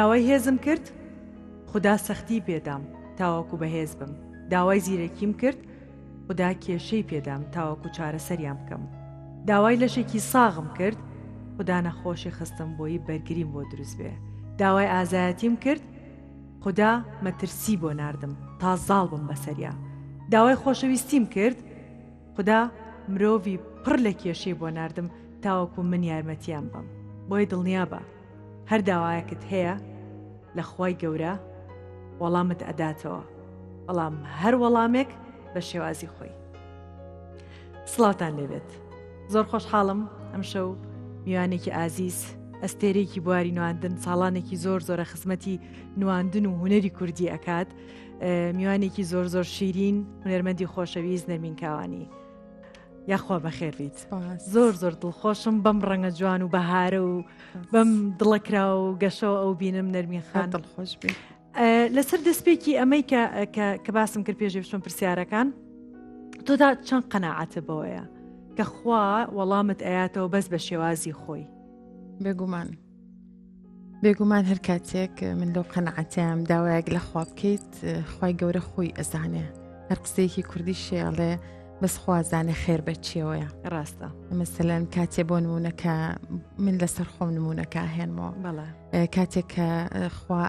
داوای هێزم کرد خدا سەختی پێدام تاوەکو بەهێز بم، داوای زیرەکیم کرد خدا کێشەی پێدام تاوەکو چارەسەریان بکەم، داوای لەشێکی ساغم کرد خدا نەخۆشی خستم بۆی بەرگریم بۆ دروست بێ، داوای ئازایەتیم کرد خدا مەترسی بۆ ناردم تا زاڵ بم بەسەریا، داوای خۆشەویستیم کرد خدا مرۆڤی پڕ لە کێشەی بۆ ناردم تاوەکو من یارمەتیان بم. بۆی دڵنیا بە هەر داوایەکت هەیە لە خوای گەورە وەڵامت ئەداتەوە، بەڵام هەر وەڵامێک بە شێوازی خۆی. سڵاتان لێبێت. زۆر خۆشحاڵم ئەم شەو میوانێکی ئازیز ئەستێرێکی بواری نواندن ساڵانێکی زۆر زۆرە خزمەتی نواندن و هونەری کوردی ئەکات، میوانێکی زۆر زۆر شیرین هونەرمەندی خۆشەویست نەرمین کاوانی. یاخوا بەخێر بیت. زۆر زۆر دڵخۆشم بەم ڕەنگە جوان و بەهارە و بەم دڵەکرا و گەشەوە ئەو بینم نەرمین خان دڵخۆش بێ. لەسەر دەستپێکی ئەمەی کە باسم کرد پێشێ بچۆن پرسیارەکان تۆدا چەند قەناعەتە بەوەیە کە خوا وەڵامت ئەیاتەوە بەس بە شێوازی خۆی؟ بێگومان هەر کاتێک من لەو قەنەعەتیام داوایەک لە خوا بکەیت خوای گەورە خۆی ئەزانێ، هەر قسەیەکی کوردی شێڵێ بەس خوازانێ خێر بە چێوەیە. ڕاستە. مەسەلەن کاتێ بۆ نمونونەکە من لەسەر خۆم نمونونەکە هێنمەوە کاتێک کە خوا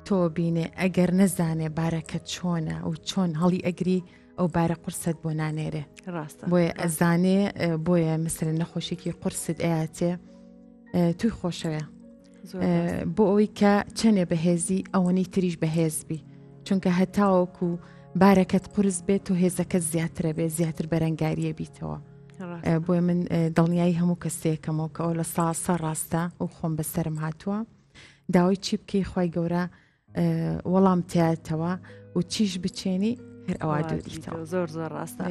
تۆ بینێ ئەگەر نەزانێ بارەکە چۆنە و چۆن هەڵی ئەگری ئەو بارە قورست بۆ نانێرێ. ڕاستە. بۆیە ئەزانێ بۆیە مەسەلەن نەخۆشێکی قورست ئەیاتێ توی خۆشەوە بۆ ئەوەی کە چەنێ بەهێزی ئەوەنەی تریش بەهێزبی، چونکە هەتاوەکو بارەکەت قورس بێت و هێزەکەت زیاترە بێت زیاتر بەرەنگاریە بیتەوە. بۆیە من دڵنیایی هەموو کەسێکەمەوە کە ئەو لە ساسە ڕاستە و خۆم بەسەرم هاتووە داوای چی بکەی خوای گەورە وەڵام تایەتەوە و چیش بچێنی هەر ئەوە دوودیتەوە. زۆر زۆر ڕاستە.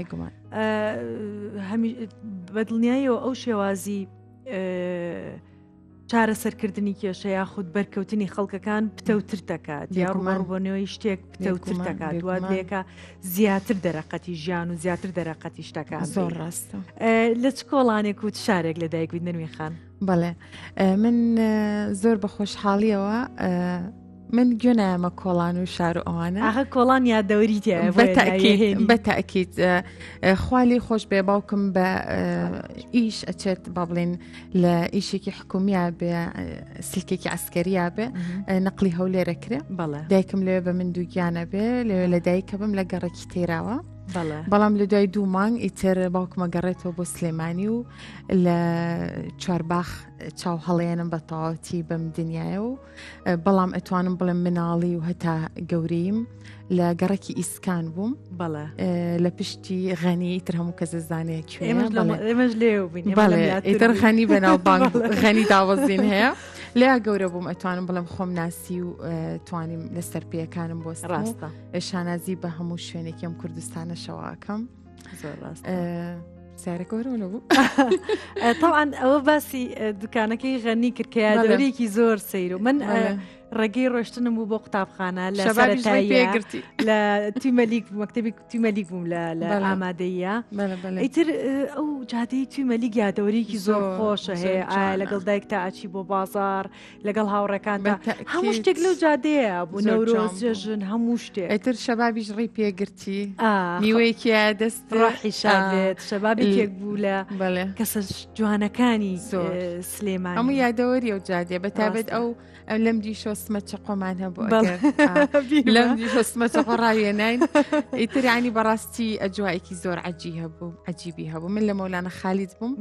بە دڵنیاییەوە ئەو شێوازی چارەسەرکردنی کێشە یاخود بەرکەوتنی خەڵکەکان پتەوتر دەکات یا ڕوبەڕووبوونەوەی شتێک پتەوتر دەکات، دوات لێکە زیاتر دەرەقەتی ژیان و زیاتر دەرەقەتی شتەکان. زۆر ڕاستە. لە چ کۆڵانێک و شارێک لە دایک بوویت نەرمین خان؟ بەڵێ من زۆر بە خۆشحاڵیەوە من گوێنایەمە کۆڵان و شار و ئەوانە. ئاخە کۆڵان یادەوریتە بەتەکیت خوالی خۆش بێ باوکم بە ئیش ئەچێت با بڵێن لە ئیشێکی حکومیە بێ سلکێکی عسکەریە بێ نەقلی هەولێرە کرێ. دایکم لێوێ بە من دووگیانە بێ لێوێ لە دایکە بم لە گەڕێکی تێراوە. بەڵام لە دوای 2 مانگ ئیتر باوکمە گەڕێتەوە بۆ سلێمانی و لە چوارباخ چاو هەڵێنم بە تەواوەتی بەم دنیاە و بەڵام ئەتوانم بڵێم مناڵی و هەتا گەورەیم لە گەڕێکی ئیسکان بووم لە پشتی غەنی تر هەموو کەس زانێ ئێمەش لێو ئیتر غەنی بەناو بانگ غەنی داوەزین هەیە لێ گەورە بووم ئەتوانم بڵێم خۆم ناسی و توانیم لەسەر پێەکانم بۆ ڕاستە شانازی بە هەموو شوێنێکم کوردستانە شەواکەم. زۆر ڕاست. سارەکەۆرەوە بوو تاوان ئەوە باسی دوکانەکەی غەنی کرد کە یادەوەرێکی زۆر سەیر و من ڕێگەی ڕۆشتنم بوو بۆ قوتابخانە لە پێگرتی لە تویمەلیک مەکتەبی تویمەلیک بووم لە ئامادەیە ئیتر ئەو جادەی تویمەلیک یادەوەرێکی زۆر خۆشە هەیە ئایا لەگەڵ دایک تا ئاچی بۆ بازار لەگەڵ هاوڕەکاندا هەموو شتێک لەو جادەیە بوو نەورۆز جێژن هەموو شتێک ئیتر شەبابیش ڕێی پێگرتی میوەیەکی دەست ڕاحی شابێت شەبابێک بوو لە کەسە جوانەکانی سلێمانی هەموو یادەوەری ئەو جادێ بەتابێت ئەو لەم دیشۆ سمەچە قۆمان هەبوو لەم دیشۆ سمەچە قۆڕاوێنین ئیترانی بەڕاستی ئەجوایەکی زۆر عەجیبی هەبوو. من لە مەولانە خالید بووم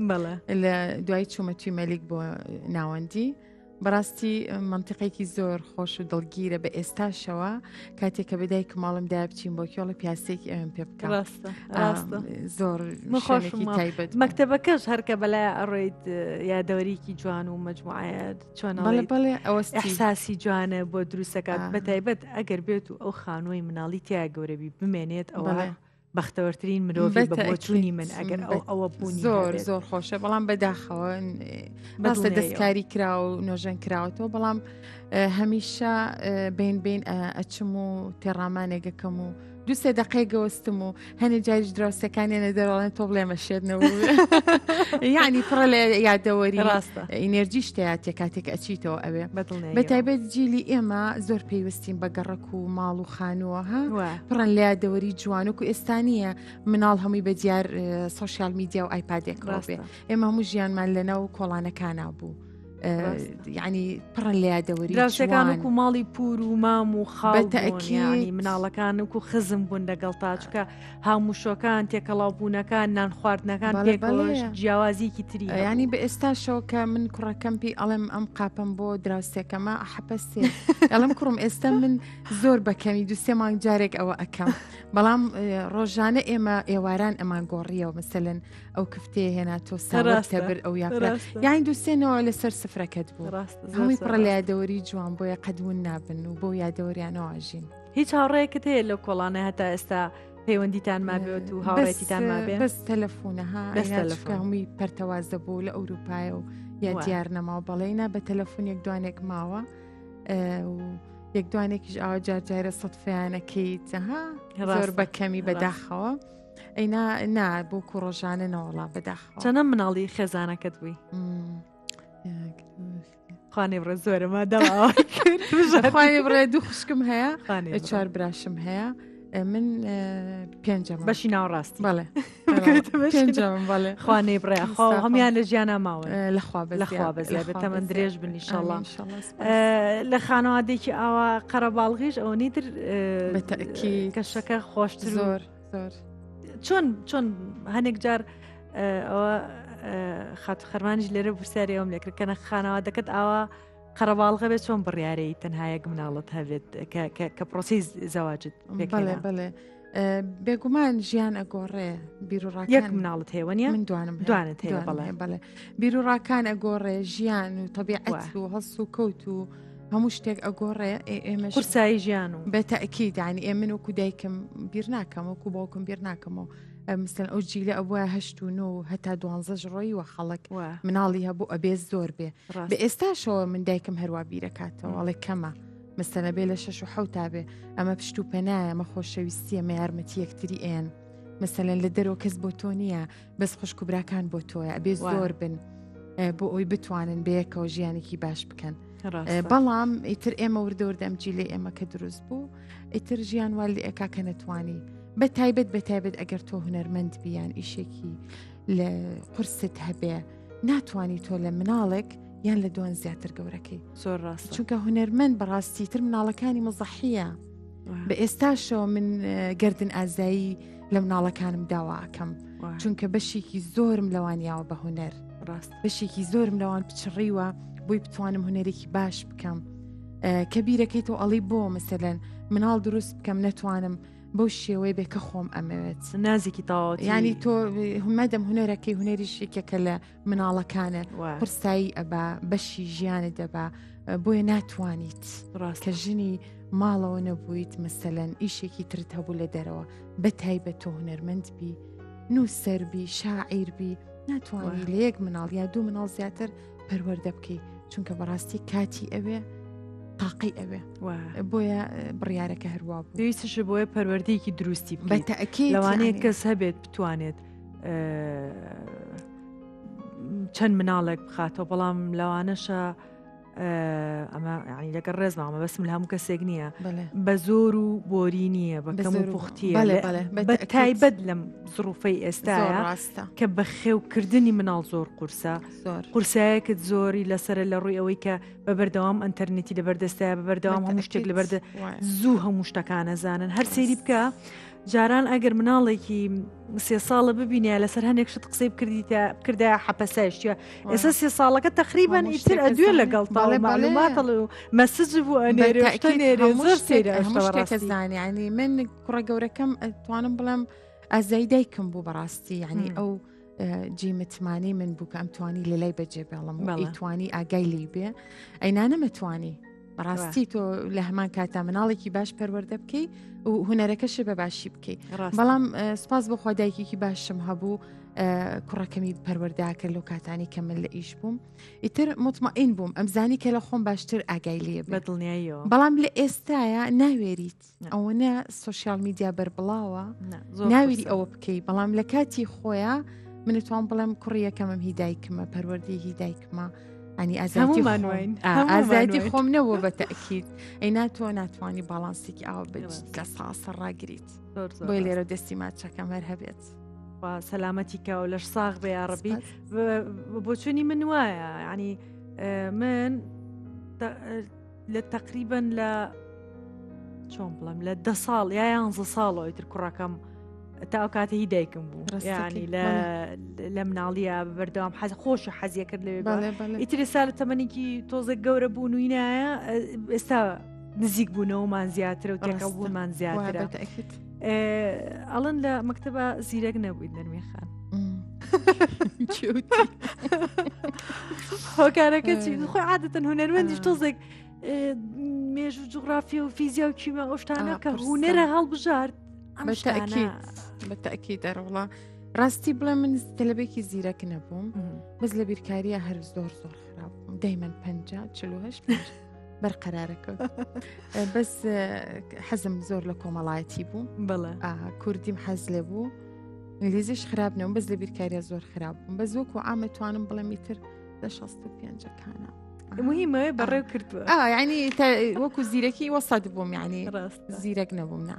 لە دوای چوومە تویمەلیک بۆ ناوەندی بەڕاستی منتیقێکی زۆر خۆش و دڵگیرە بە ئێستاشەوە کاتێک کە بەدایک ماڵم دای بچین بۆ کێڵی پیاسێکی ئەوێن پێ بکەم. ڕاستە زۆر شوێنێکی تایبەت. مەکتەبەکەش هەرکە بەلای ئەڕۆیت یادەوەریکی جوان و مەجموعەت چۆنەڵێ ئەحساسی جوانە بۆ دروستەکات بەتایبەت ئەگەر بێت و ئەو خانووی مناڵی تیا گەورەبی بمێنێت ئەوە بەختەوەرترین مرۆڤ بە بۆچوونی من ئەگەر ئەوە بوونی زۆر خۆشە. بەڵام بەداخەوە بەستە دەستکاری کرا و نۆژەن کراوەتەوە بەڵام هەمیشە بین ئەچم و تێڕامانێگەکەم و دوسێ دقەی گەوەستم و هەنێ جاریش دراوسەکانیانە دەڕڵێن تۆ بڵێ مەشێتنەوە یعنی پڕە لە یادەوەری ڕاستە ئینێرجی شتەیە تێ کاتێک ئەچیتەوە ئەوێ بەتایبەت جیلی ئێمە زۆر پێیوەستین بە گەڕک و ماڵ و خانووە ها پڕەن لە یادەوەری جوانوک و ئێستانیە مناڵ هەمووی بە دیار سوۆشیال میدیا و ئایپادێکڕۆ بێ ئێمە هەموو ژیانمان لەناو کۆڵانەکانە بوو یعنی پڕن لە یادەوەری دراوسەکان و ماڵی پور و مام و خاڵتەکی مناڵەکان و خزم بوون لەگەڵ تاچکە هاموشۆکان تێکەڵاو بوونەکان نان خواردنەکان پێکۆش جیاوازیکی تری ینی بە ئێستاشەوە کە من کوڕەکەمپی ئەڵێم ئەم قاپم بۆ دراوسێکەمە حەپەسێ ئەڵم کوڕم ئێستا من زۆر بەکەمی دوسێ مانگ جارێک ئەوە ئەەکەم بەڵام ڕۆژانە ئێمە ئێواران ئەمان گۆڕیەوە مەسەلەن ئەو کفتەیە هێنا تۆ ساڕاستە بر ئەو یاپرا یانی دوسێنەوە لەسەر سفرەکەت بوو هەمووی پڕە لە یادەوەری جوان بۆیە قەدون نابن و بۆ یادەوەریانەوەژین هیچ هاوڕێکت هەیە لە کۆڵانە هەتا ئێستا پەیوەندیتان مابێت و هاوڕێتیتان مابێت بەس تەلەفۆنەها هەمووی پەرتەوازە بوو لە ئەوروپایە و یا دیار نەماوە بەڵێنە بە تەلەفۆن یەکدوانێک ماوە یەکدوانێکیش ئاوا جارجارە سەدفیانەکەیتەها زۆر بەکەمی بەداخەوە ئەینا نا بۆ کوڕۆژانە نەوەڵا بەداخەوە چەنە مناڵی خێزانەکەت بووی خوانێ بڕێ زۆرەمە دەڵاوانی بڕێ دوو خوشکم هەیە چوار براشم هەیە من پێنجەم بەشی ناوڕاستی بەڵێ پێنجەم بەڵێ خوانێ بڕێ هەمیان لە ژیانە ماوە لەخوا بەزیابێت تەمەند درێژ بن ئینشەڵڵا لە خانەوادێکی ئاوا قەرەباڵغیش ئەوەی تر بەتەکی کەشەکە خۆشتر زۆر چۆن هەنێک جار ئەوە خات خەرمانیش لێرە برسیاری ئەوم لێکردکەنە خانەوادەکەت ئاوا قەرەباڵغە بێت چۆن بڕیارەی تەنهایەک مناڵت هەبێت کە پرۆسی زەواجت بڵێ بێگومان ژیان ئەگۆڕێ بیرروڕاک یەک مناڵت هێوەنیە من دوانت هەیە بڵێ بیرروڕاکان ئەگۆڕێ ژیان و تەبیعەت و هەڵس و کەوت و هەموو شتێک ئەگۆڕێ ئێمە قورسایی ژیان و بەتەئکید دانی ئێ من وەکو دایکم بیر ناکەم وەکو باوکم بیر ناکەمەوە مثل ئەو جیلە ئەوە هەشت و نۆ هەتا 12 ڕۆی وە خەڵک مناڵی هەبوو ئەبێز زۆر بێ بە ئێستاشەوە من دایکم هەروە بیرەکاتەوە ئەڵێ کەمە مەسەلە بێ لە 6 و 7 تا بێ ئەمە پشت و پەنایە ئەمە خۆشەویستیە مە یارمەتی یەکتری ئێن مەسەلەن لە دەرەوە کەس بۆ تۆ نییە بەس خوشک و براکان بۆ تۆیە ئەبێ زۆر بن بۆ ئەوی بتوانن بەیەکەوە ژیانێکی باش بکەن بەڵام ئیتر ئێمە وردەوردەم جیلێ ئێمە کە دروست بوو ئیتر ژیان والی ئەکا کە نەتوانی بەتایبەت ئەگەر تۆ هونەرمەند بیان ئیشێکی لە قورست هەبێ ناتوانی تۆ لە مناڵێک یان لە دوان زیاتر گەورەکەی زۆر ڕاست چونکە هونەرمەند بەڕاستی تر مناڵەکانی مزەحیە بە ئێستاشەوە من گردن ئازایی لە مناڵەکانم داواکەم چونکە بەشێکی زۆرم لەوانیاوە بە هونەر بەشێکی زۆرم لەوان پچڕیوە بۆی بتوانم هونەرێکی باش بکەم کە بیرەکەی تۆ ئەڵی بۆ مەسەلەن مناڵ دروست بکەم نەتوانم بەو شێوەی بێکە خۆم ئەمەوێت نازێکی تاوات ینی تۆ هەمەدەم هونەرەکەی هونەریشێکەکە لە مناڵەکانە قرسایی ئەبا بەشی ژیانە دەبا بۆیە ناتوانیت کە ژنی ماڵەوە نەبوویت مەسەلەن ئیشێکی ترت هەبوو لە دەرەوە بەتایبەت تۆ هونەرمەند بی نووسەربی شاعیر بی ناتوانانی لە یەک مناڵ یا دوو مناڵ زیاتر پەروەردە بکەی چونکە بەڕاستی کاتی ئەوێ تاقی ئەوێ بۆیە بڕیارەکە هەروە بوو پێویستش بۆیە پەروەردەیەکی دروستی بەتەئکید لەوانەیە کەس هەبێت بتوانێت چەند مناڵێک بخاتەوە بەڵام لەوانەشە ئەمە ینی لەگەڵ ڕێزمامە بەسم لە هەموو کەسێک نییە بە زۆر و بۆری نییە بە کەم و پوختیە بە تایبەت لەم زڕوفەی ئێستاە کە بە خێوکردنی مناڵ زۆر قورسە قورسایەکت زۆری لەسرە لە ڕووی ئەوەی کە بە بەردەوام ئەنتەرنێتی لەبەردەستایە بە بەردەوام هەموو شتێک لەبەردە زوو هەموو شتەکانە زانن هەر سەیری بکە جاران ئەگەر مناڵێکی 3 ساڵە ببینە لەسەر هەنێک شت قسەی بکردای حەپەسایشتە ئێستا 3 ساڵەکە تقریبان ئیتر ئەدوێ لەگەڵ تاڵێ معلوماتڵ و مەسج بوو ئەنێرێزانانی ینی من کوڕە گەورەکەم ئەتوانم بڵم ئازایی دایکم بوو بەڕاستی ینی ئەو جیمتمانی من بوو کە ئەم توانی لە لای بەجێ بێڵم ئیتوانی ئاگای لی بێ ئەینانەمەتوانی بەڕاستی تۆ لە هەمان کاتا مناڵێکی باش پەروەردە بکەی و هونەرەکەش بە باشی بکەی بەڵام سپاس بۆ خوا دایکێکی باشم هەبوو کوڕەکەمی پەروەردە کرد لەو کاتانی کە من لە ئیش بووم ئیتر مطمئین بووم ئەمزانی کە لە خۆم باشتر ئاگای لێ بە دڵنیاییەوە بەڵام لە ئێستاە ناوێریت ئەوەنە سوۆشیال میدیا بەربڵاوە ناویری ئەوە بکەی بەڵام لە کاتی خۆیان منتوان بڵێم کوڕیەکەمم هیدایکمە پەروەردی هیدایکمە ئەنی ئازادی خۆم نەوە بە تەکید ئەی ناتوانی باڵانسێکی ئاوە لە ساسە ڕاگریت بۆی لێرە دەستی ماچەکەم هەر هەبێت سەلامەتی کە و لەش ساغ بێ یاڕەبی بۆ چونی من وایە ینی من لە تقریبا لە چۆن بڵم لە 10 ساڵ یا 11 ساڵەوەی تر کوڕەکەم تا ئەو کاتە هی دایکم بوو ینی لە مناڵیە بەردەوام خۆشە حەزیە کرد لەوێ ئیتر ئێستا لە تەمەنێکی تۆزێک گەورە بوون و وینایە ئێستا نزیک بوونەوەمان زیاترە و تێکە بوونمان زیاترە ئەڵەن لە مەکتەبە زیرەک نەبوویت نەرمی خان هۆکارەکە چی خۆی عادەتەن هونەرمەندیش تۆزێک مێژ و جوغرافیا و فیزیا و کیمیا ئەو شتانە کە هونەرە هەڵبژارد بەتەکیید دەڕوڵە ڕاستی بڵێ من تەلەبێکی زیرەک نەبووم بەس لە بیرکاریە هەر زۆر خراپ بووم دەیمەن 48 بەرقەرارەکە بەس حەزم زۆر لە کۆمەڵایەتی بوو بەڵێ کوردیم حەز لێ بوو ئینگلیزیش خراپ نەوە بەس لە بیرکاریە زۆر خراپ بووم بەس وەکو ئامەتوانم بڵێم میتر لە 65 مهمە بەڕێو کردووە یعنی وەکو زیرەکی وەسەد بووم یعنی زیرەک نەبووم نا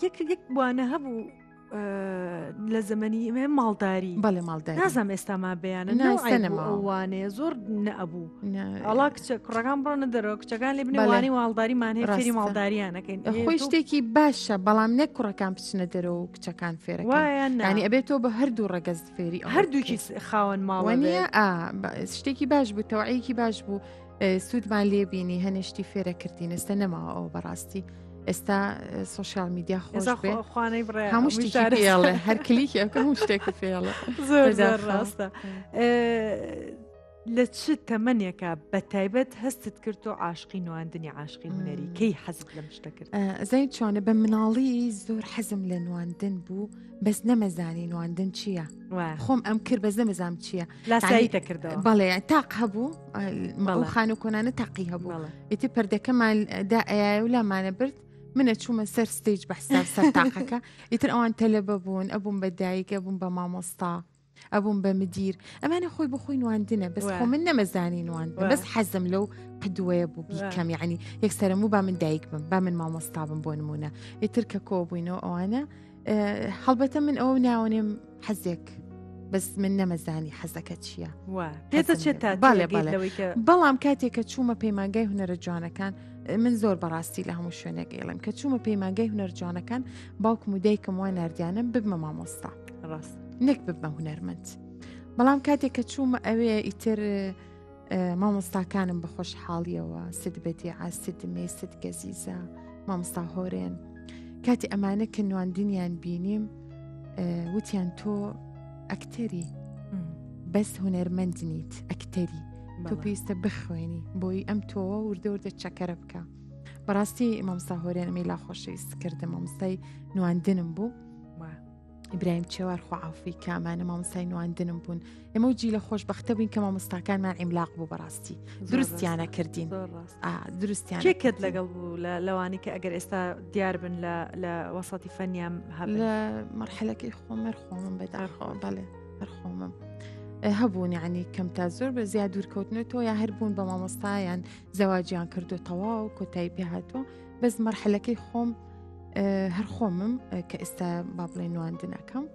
یەک بوانە هەبوو لە زەمەنی ئێمە ماڵداری بەڵێ ماڵداری نازام ئێستاما بەیانە ئەوانەیە زۆر نەبوو ئەڵا کوڕەکان بڕۆنە دەرەوە کچەکان لێ بنێوانی ماڵداریمان هەیە فێری ماڵداریانەکەین خۆی شتێکی باشە بەڵام نەک کوڕەکان بچنە دەرەوە و کچەکان فێرەکەن ینی ئەبێتەوە بە هەردوو ڕەگەز فێری هەردووکی خاوەن ماوە نیە شتێکی باش بوو تەوعەیەکی باش بوو سوودمان لێبینی هەنێشتی فێرە کردین ئێستا نەماوە ئەوە بەڕاستی ئێستا سوۆشیال میدیا خۆش هەموو شتێکی پێڵێ هەر کلیکی ئەوکە هەموو شتێکی پێڵێ زۆر ڕاستە لە چ تەمەنێکە بە تایبەت هەستت کرد و عاشقی نواندنی عاشقی هونەری کەی حەزت لەم شتە کرد زەین چۆنە بە مناڵی زۆر حەزم لە نواندن بوو بەس نەمەزانی نواندن چییە خۆم ئەم کرد بەس نەمەزانم چییە لاساییتە کردەوە بەڵێ تاق هەبوو خان و کۆنانە تاقی هەبوو ئیتی پەردەکەمان دا ئەیە و لامانە برد منە چوومە سەر ستیج بەحساب سەر تاقەکە ئیتر ئەوان تەلەبە بوون ئەبوون بە دایک ئەبوون بە مامۆستا ئەبوون بە مدیر ئەمانە خۆی بخۆی نواندنە بەس خۆ من نەمەزانی نواندن بەس حەزم لەو قدوەیە بوو بیکەم یعنی یەکسەرم و با من دایک بم با من مامۆستا بم بۆ نمونە ئیتر کە کۆ بووینەوە ئەوانە هەڵبەتە من ئەوە ناوەنێم حەزێک بەس من نەمەزانی حەزەکە چییە بەڵام کاتێک کە چوومە پەیمانگای هونەرە جوانەکان من زۆر بەڕاستی لە هەموو شوێنێک ئێڵم کە چوومە پەیمانگای هونەر جوانەکان باوکم و دایکم وای نردیانم ببمە مامۆستا نەک ببمە هونەرمەند بەڵام کاتێک کە چوومە ئەوێ ئیتر مامۆستاکانم بە خۆشحاڵیەوە سد بەدیعە سد مێ سد گەزیزە مامۆستا هۆرێن کاتی ئەمانە کە نواندنیان بینیم وتیان تۆ ئەکتەری بەس هونەرمەند نیت ئەکتەری تۆ پێویستە بخوێنی بۆی ئەم تۆوە وردە چەکەرە بکە بەڕاستی مامۆستا هۆرێن ئەمەی لا خۆشەویست کردم مامۆستای نواندنم بوو ئیبراهیم چێوار خوعافی کە ئەمانە مامۆستای نواندنم بوون ئێمە جی لە خۆشبەختە بووین کە مامۆستاکانمان عیملاق بوو بەڕاستی دروستیانە کردین دروستیان کێکت لەگەڵ بوو لەوانی کە ئەگەر ئێستا دیار بن لە وەسەتی فەنیام لە مەرحەلەکەی خۆمەر خۆمم بەدارخۆ بەڵێ هەر خۆمم هەبوون یعنی کەم تا زۆر بە زیاد دوورکەوتنەوە یا هەر بوون بە مامۆستایان زەواجیان کردوتەوە و کۆتایی پێ هاتووە بەس مەرحەلەکەی خۆم هەر خۆمم کە ئێستا با بڵێ نواندنەکەم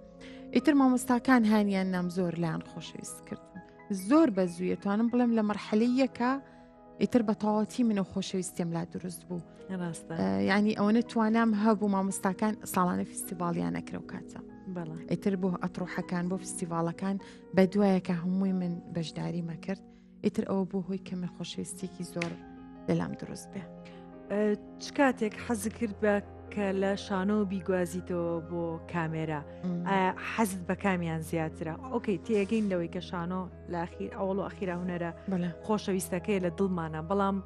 ئیتر مامۆستاکان هانیان نام زۆر لاان خۆشەویست کردم زۆر بە زوویە توانم بڵێم لە مەرحەلەی یەکە ئیتر بە تەواوەتی منە خۆشەویستیم لا دروست بوو یعنی ئەوەنە توانام هەبوو مامۆستاکان ساڵانە فیستیڤاڵیان نەکرێ و کاتە ئیتر بۆ ئەتڕۆحەکان بۆ فیستیڤاڵەکان بە دوایە کە هەمووی من بەشداری مەکرد ئیتر ئەوە بۆ هۆی کە من خۆشەویستێکی زۆر لەلام دروست بێ چ کاتێک حەز کرد بە کە لە شانۆ بیگوازیتەوە بۆ کامێرا حەزت بە کامیان زیاترە ئۆکەی تێگەین لەوەی کە شانۆ لە ئەوڵ و ئەخیرا هونەرە خۆشەویستەکەی لە دڵمانە بەڵام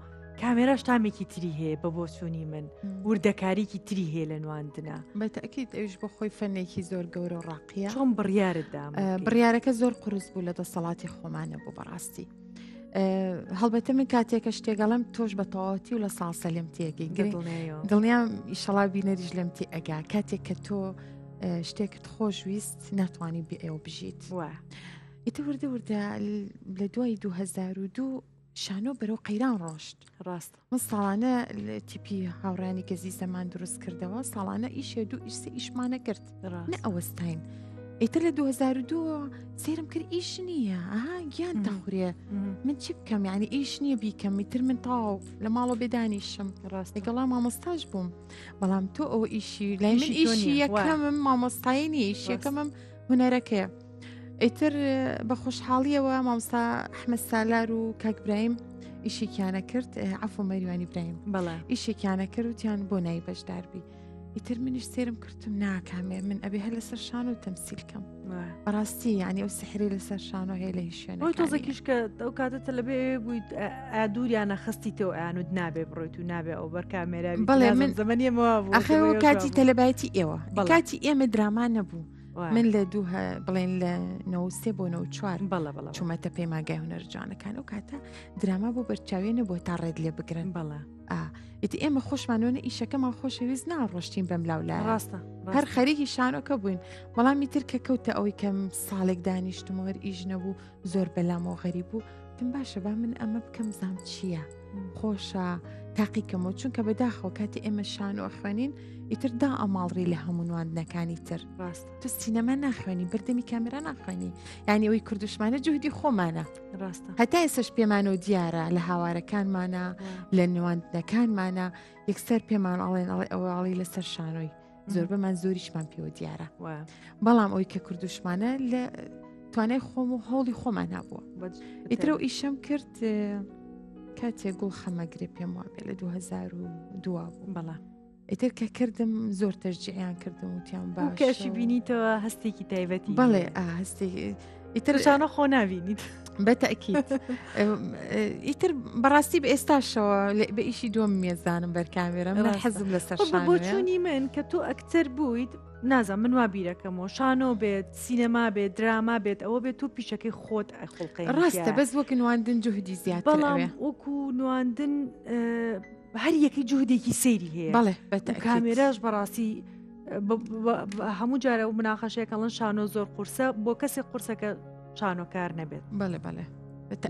کامێرا شتامێکی تری هەیە بە بۆ چوونی من وردەکاریکی تری هەیە لە نواندنە بەتەکیید ئەوش بۆ خۆی فەنێکی زۆر گەورە و ڕاقیە چۆن بڕیارتدام بڕیارەکە زۆر قورس بوو لە دەسەڵاتی خۆمانە بوو بەڕاستی هەڵبەتە من کاتێکە شتێگەڵم تۆش بە تەواوەتی و لە ساسە لێم تێگەی دڵنیام ئیشەڵا بینەریش لەم تێ ئەگا کاتێک کە تۆ شتێکت خۆشویست ناتوانانی بێ ئێوە بژیت ئیتە وردە وردە لە دوای 2002 شانۆ بەرەو قەیران ڕۆشت ڕاست من ساڵانە تیپی هاوڕانی گەزی زەمان دروست کردەوە ساڵانە ئیشێ دوو ئیسە ئیشمانە کرد نە ئەوەستین ئیتر لە 2002 سێرم کرد ئیش نییە ئاها گیان داخورێ من چی بکەم یعنی ئیش نییە بیکەم میتر من تاو لە ماڵۆ بێدانیشم ڕاستێکگەڵا مامۆستاش بووم بەڵام تۆ ئەو ئیشی لای من ئیشی یەکەمم مامۆستایی نییش یەکەمم هونەرەکەیە ئیتر بە خۆشحاڵیەوە مامۆستا ئەحمەد سالار و کاک برایم ئیشێکیانە کرد عەفو مەریوانی برایم ئیشێکیانە کرد وتیان بۆ نای بەشداربی ئیتر منیش سێرم کردم ناکامێ من ئەبێ هەر لەسەر شان و تەمسیلکەم بەڕاستی یعنی ئەو سحری لەسەر شان و هەیە لە هیچ شوێنە تۆزێکیش کە ئەو کاتەتە لەبێ بوویت ئادووریانە خستیتەوە ئەیانود نابێ بڕۆیت و نابێ ئەو بەرکامێرا بەڵێ من زەمەنیەوە بوو ئەخەوە کاتی تەلەبایەتی ئێوە کاتی ئێمە دراما نەبوو من لە بڵێن لە 93 بۆ 94 چوومەتە پەیمانگای هونەرجوانەکان ئەو کاتە دراما بۆ بەرچاوێنە بۆ تا ڕێت لێ بگرن ئیتی ئێمە خۆشمانۆنە ئیشەکەمان خۆشەویست ناڕۆشتین بەم لاولای ڕاستە هەر خەریکی شانۆکە بووین بەڵامی تر کە کەوتە ئەوەی کەم ساڵێک دانیشتمەوەەر ئیش نەبوو زۆر بەلامەوە غەریب بوو تم باشە با من ئەمە بکەم زام چییە خۆشە تاقیکەمەوە چونکە بەداخەوە کاتی ئێمە شانۆ خوێنین ئیتر دا ئەماڵڕی لە هەمونواندنەکانی تر تو سینەما ناخوێنی بەردەمی کامێرا ناخوێنی یعنی ئەوی کوردشمانە جوهدی خۆمانە هەتا ئێسش پێمانەوە دیارە لە هاوارەکانمانە لە نێواندنەکانمانە یەکسەر پێمان ئەڵێن ئەوەڵی لەسەر شانۆی زۆر بەمان زۆریشمان پێوە دیارە بەڵام ئەوی کە کوردشمانە لە توانای خۆم و هەوڵی خۆمان نبووە ئیترە و ئیشەم کرد کاتێک گوڵ خەمەگرێ پێم وابێ لە 2002 بوو بەڵام ئیتر کە کردم زۆر تەشجیعیان کردم وتیان باش کەشی بینیتەوە هەستێکی تایبەتی بەڵێ هەستی ئیتر شانۆ خۆ ناوینیت بەتەکیت ئیتر بەڕاستی بە ئێستاشەوە بە ئیشی دۆم مێزانم بەرکامێرە من حەزم لەسەر شانۆیە بۆ چوونی من کە تۆ ئەکتەر بوویت نازان من وا بیرەکەمەوە شانۆ بێت سینەما بێت دراما بێت ئەوە بێت تو پیشەکەی خۆت ئەخڵقی ڕاستە بەس وەک نواندن جوهدی زیاتر بەڵام وەکو نواندن هەر یەکەی جوهدێکی سەیری هەیە بەڵێ کامێراش بەڕاستی هەموو جارە و مناقەشەیەکەڵن شانۆ زۆر قورسە بۆ کەسێک قورسەکە شانۆکار نەبێت بەڵێ بەڵێ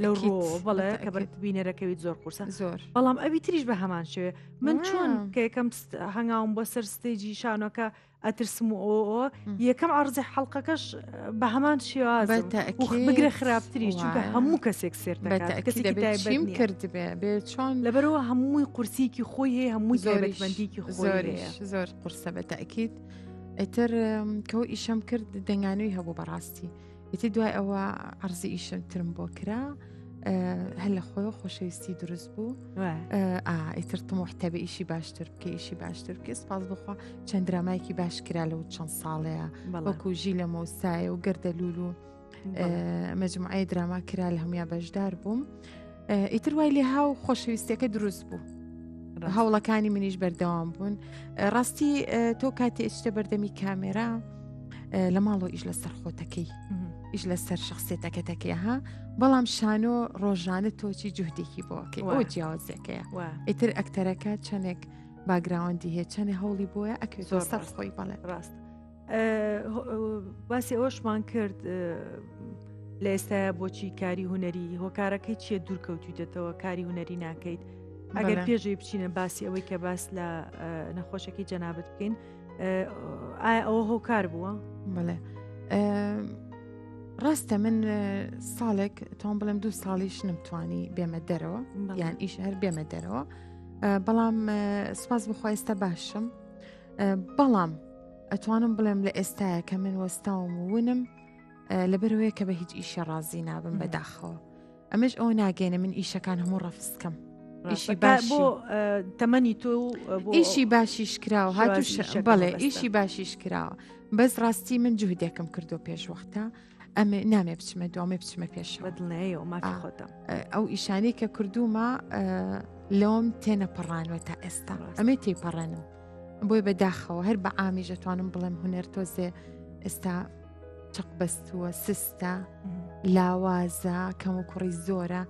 لە ڕۆ بەڵێ کە بینەرەکەویت زۆر قورسە زۆر بەڵام ئەوی تریش بە هەمان شوێ من چۆن کە یەکەم هەنگاوم بۆ سەر ستێجی شانۆکە ئەترسم و ئەوە یەکەم عەرزی حەڵقەکەش بە هەمان شێوازم بگرە خراپتری چونکە هەموو کەسێک سێرتەکەم کردبێ بێ چۆن لەبەرەوە هەمووی قورسیکی خۆی هەیە هەمووی تایبەتمەندیکی خۆی زۆر قورسە بە تەکید ئیتر کەو ئیشەم کرد دەنگانووی هەبوو بەڕاستی ئیتی دوای ئەوە عەرزی ئیشم ترم بۆ کرا هەر لە خۆی خۆشەویستی دروست بوو ئیتر تمۆحتە بە ئیشی باشتر بکە ئیشی باشتر بکە سپاس بخوا چەند درامایکی باش کرا لەو چەند ساڵەیە وەکو ژی لە مۆسایە و گەردە لولو مەجموعەی دراما کرا لە هەمویا بەشدار بووم ئیتر وای لێ هاو خۆشەویستیەکە دروست بوو هەوڵەکانی منیش بەردەوام بوون ڕاستی تۆ کاتی ئەچتە بەردەمی کامێرا لە ماڵەوە ئیش لەسەر خۆتەکەی ئیش لەسەر شخصێتەکەتەکەی ها بەڵام شانۆ ڕۆژانە تۆچی جوهدێکی بۆکەی ئەو جیاوازەکەیە ئیتر ئەکتەرەکە چەندێک باگراوەندی هەیە چەندێ هەوڵی بۆیە ئەکوێت زۆر سەر خۆی بەڵێ ڕاست باسی ئەوشمان کرد لە ئێستا بۆچی کاری هوەری هۆکارەکەی چیە دوورکەوتویتەوە کاری هوەری ناکەیت ئەگەر پێشەوەی بچینە باسی ئەوەی کە باس لە نەخۆشەکەی جەنابەت بکەین ئایا ئەوە هۆکار بووە؟ بەڵێ ڕاستە من ساڵێک تۆم بڵێم 2 ساڵیش نمتوانی بێمە دەرەوە یان ئیش هەر بێمە دەرەوە بەڵام سپاس بخوا ئێستا باشم بەڵام ئەتوانم بڵێم لە ئێستاە کە من وەستاوم ونم لەبەرەوەیە کە بە هیچ ئیشە ڕازی نابم بەداخەوە ئەمەش ئەو ناگەێنە من ئیشەکان هەموو ڕەفسکەم ئیشی باشی تەمەنی تۆ ئیشی باشیش کراوە هاتوش بەڵێ ئیشی باشیش کراوە بەس ڕاستی من جوهدێکم کردو پێشوەختە ئەمە نامێ بچمە دوامێ بچمە پێشەوە بەدڵنەیە و مافی خۆتە ئەو ئیشانی کە کردومە لەوم تێنە پەڕانوە تا ئێستا ئەمێ تێپەڕێنم بۆی بەداخەوە هەر بە ئامیش دەتوانم بڵێم هونەر تۆزێ ئێستا چق بەستووە سستە لاوازە کەم و کوڕی زۆرە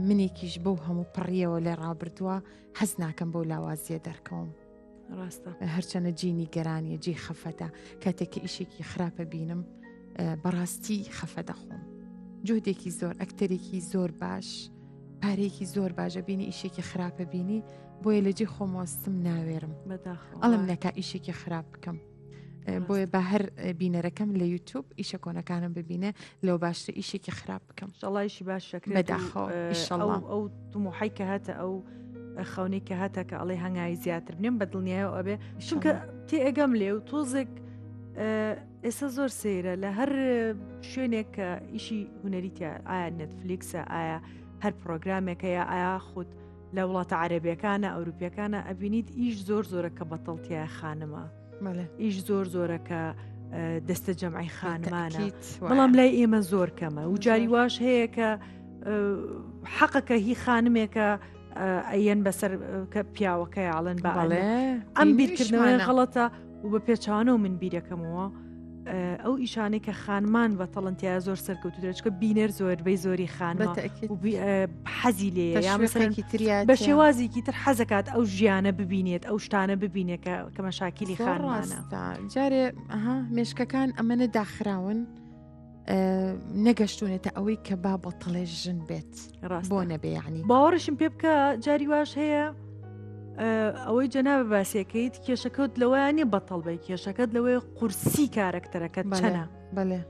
منێکیش بەو هەموو پڕیەوە لێ ڕابردووە حەز ناکەم بەو لاوازیە دەرکەوم ڕاستە هەرچەنە جینی گەرانیە جی خەفەتە کاتێکی ئیشێکی خراپە بینم بەڕاستی خەفە دەخۆم جۆدێکی زۆر ئەکتەرێکی زۆر باش پارێکی زۆر باشە بینی ئیشێکی خراپە بینی بۆیە لە جێ خۆمۆستم ناوێرم ئەڵم نەکا ئیشێکی خراپ بکەم بۆیە بە هەر بینەرەکەم لە یوتیوب ئیشە کۆنەکانم ببینێ لەو باشتر ئیشێکی خراپ بکەم شڵایشی باش شکرێت بەداخەوە ئەو تومحی کە هاتە ئەو خەونەی کە هاتە کە ئەڵێ هەنگاوی زیاتر بنێم بە دڵنیایەوە ئەبێ چونکە تێ ئەگەم لێ و تۆزێک ئێستا زۆر سەیرە لە هەر شوێنێک کە ئیشی هوەریتە ئایا نەتفلیکسە ئایا هەر پرۆگرامێکە یا ئایا خودت لە وڵاتە عەرەبیەکانە ئەوروپیەکانە ئەبینیت ئیش زۆر زۆرە کە بەتەڵتیە خانمە ئیش زۆر زۆرە کە دەستە جەمعی خانمانە بەڵام لای ئێمە زۆر کەمە و جاری واش هەیە کە حەقەکە هی خانمێکە ئەیەن بەسەر کە پیاوەکەی ئاڵەن باڵێ ئەم بیرکردنەوەی غەڵەتە و بە پێچوانەوە من بیرەکەمەوە ئەو ئیشانەی کە خانمان بە تەڵنتیا زۆر سەرکەوتو درێچکە بینەر زۆربەی زۆری خانمە حەزی لێ یا بە شێوازێکی تر حەزەکات ئەو ژیانە ببینێت ئەو شتانە ببینێت کە مەشاکیلی خانمانە جارێ مێشکەکان ئەمەنە داخراون نەگەشتونێتە ئەوەی کە با بەتەڵێ ژن بێت بۆ نەبێ یعنی باوەڕشم پێ بکە جاری واش هەیە ئەوەی جەنابە باسیەکەیت کێشەکەوت لەوەیانی بەتەڵ بێ کێشەکەت لەوەی قورسی کارکتەرەکەت چەنە بەڵێ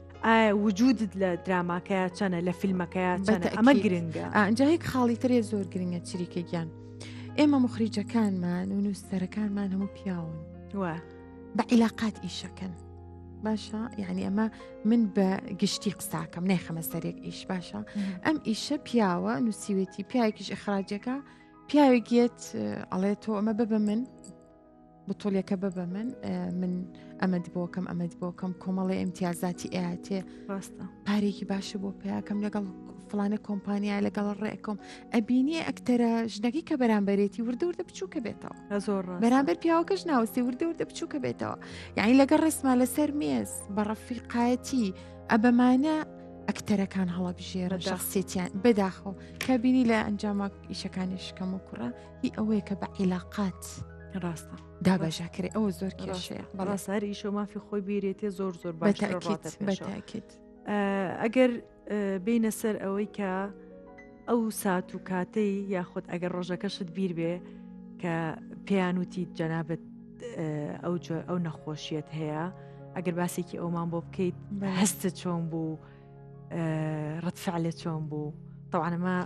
وجودت لە دراماکەیە چەنە لە فیلمەکەیە چەنە ئەمە گرنگە ئەجا هیچ خاڵی ترێ زۆر گرنگە چریکە گیان ئێمە مخریجەکانمان و نووسەرەکانمان هەموو پیاون بە عیلاقات ئیشەکەن باشە یعنی ئەمە من بە گشتی قساکەم نەیخەمە سەرێک ئیش باشە ئەم ئیشە پیاوە نووسیوێتی پیاوێکیش ئەخراجەکە پیاوێکێت ئەڵێت تۆ ئەمە ببە من بتۆلیەکە ببە من ئەمەد بۆکەم ئەمەد بۆکەم کۆمەڵی ئەمتیازاتی ئااتێ ڕاستە پارێکی باشە بۆ پیاکەم لەگەڵ فلانە کۆمپانیای لەگەڵ ڕێکۆم ئەبینی ئەکتەرە ژنەکەی کە بەرامبەرێتی وردە بچووکە بێتەوە زۆر بەرامبەر پیاوەکەش ناوستی وردە بچووکە بێتەوە یعنی لەگەڵ ڕێسما لەسەر مێز بە ڕەفیقایەتی ئەبەمانە ئەکتەرەکان هەڵەبژێرە شخصیتیان بەداخەوە کابینی لە ئەنجامە ئیشەکانی شکەم و کوڕە هی ئەوەیە کە بە عیلاقات ڕاستە دابەژاکرێ ئەوە زۆر کێشەیە بەڕاستار ئیشە مافی خۆی بیرێتێ زۆر بەتاکید ئەگەر بینە سەر ئەوەی کە ئەو سات و کاتەی یاخود ئەگەر ڕۆژەکەشت بیر بێ کە پێیانوتی جەنابەت ئەو نەخۆشیەت هەیە ئەگەر باسێکی ئەومان بۆ بکەیت هەستە چۆن بوو ڕەتفعلێ چۆن بوو تەوانەمە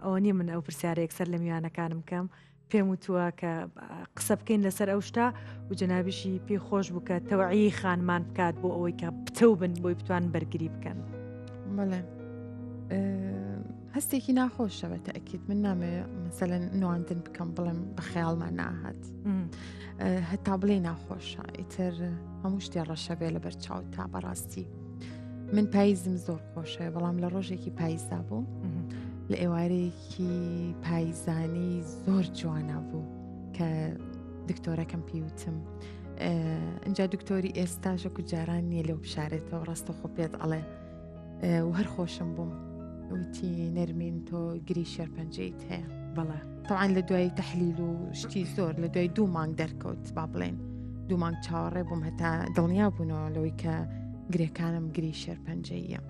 ئەوە نییە من ئەو پرسیارەیەک سەر لە میوانەکانم کەم پێم وتووە کە قسە بکەین لەسەر ئەو شتا و جەنابیشی پێی خۆش بوو کە تەوەعی خانمان بکات بۆ ئەوەی کە بتەو بن بۆی بتوان بەرگری بکەن بەڵێ هەستێکی ناخۆشەوە تەکید من نامێ مەسەلەن نواندن بکەم بڵێم بە خەیاڵمان ناهات هەتا بڵێ ناخۆشە ئیتر هەموو شتێ ڕەشە بێ لە بەرچاو تا بەڕاستی من پاییزم زۆر خۆشە بەڵام لە ڕۆژێکی پاییزدا بوو لە ئێوارەیەکی پاییزانی زۆر جوانە بوو کە دکتۆرەکەم پێوتم ئەجا دکتۆری ئێستاژە و جاران نییە لەو بشارێتەوە ڕاستە خۆ پێت ئەڵێ و هەر خۆشم بووم وتی نەرمین تۆ گری شێرپەنجەیت هەیە بەڵێ تەوان لە دوای تەحلیل و شتی زۆر لە دوای 2 مانگ دەرکەوت با بڵێن 2 مانگ چاوەڕێ بووم هەتا دڵنیا بوونەوە لەوەی کە گرێکانم گری شێرپەنجەیە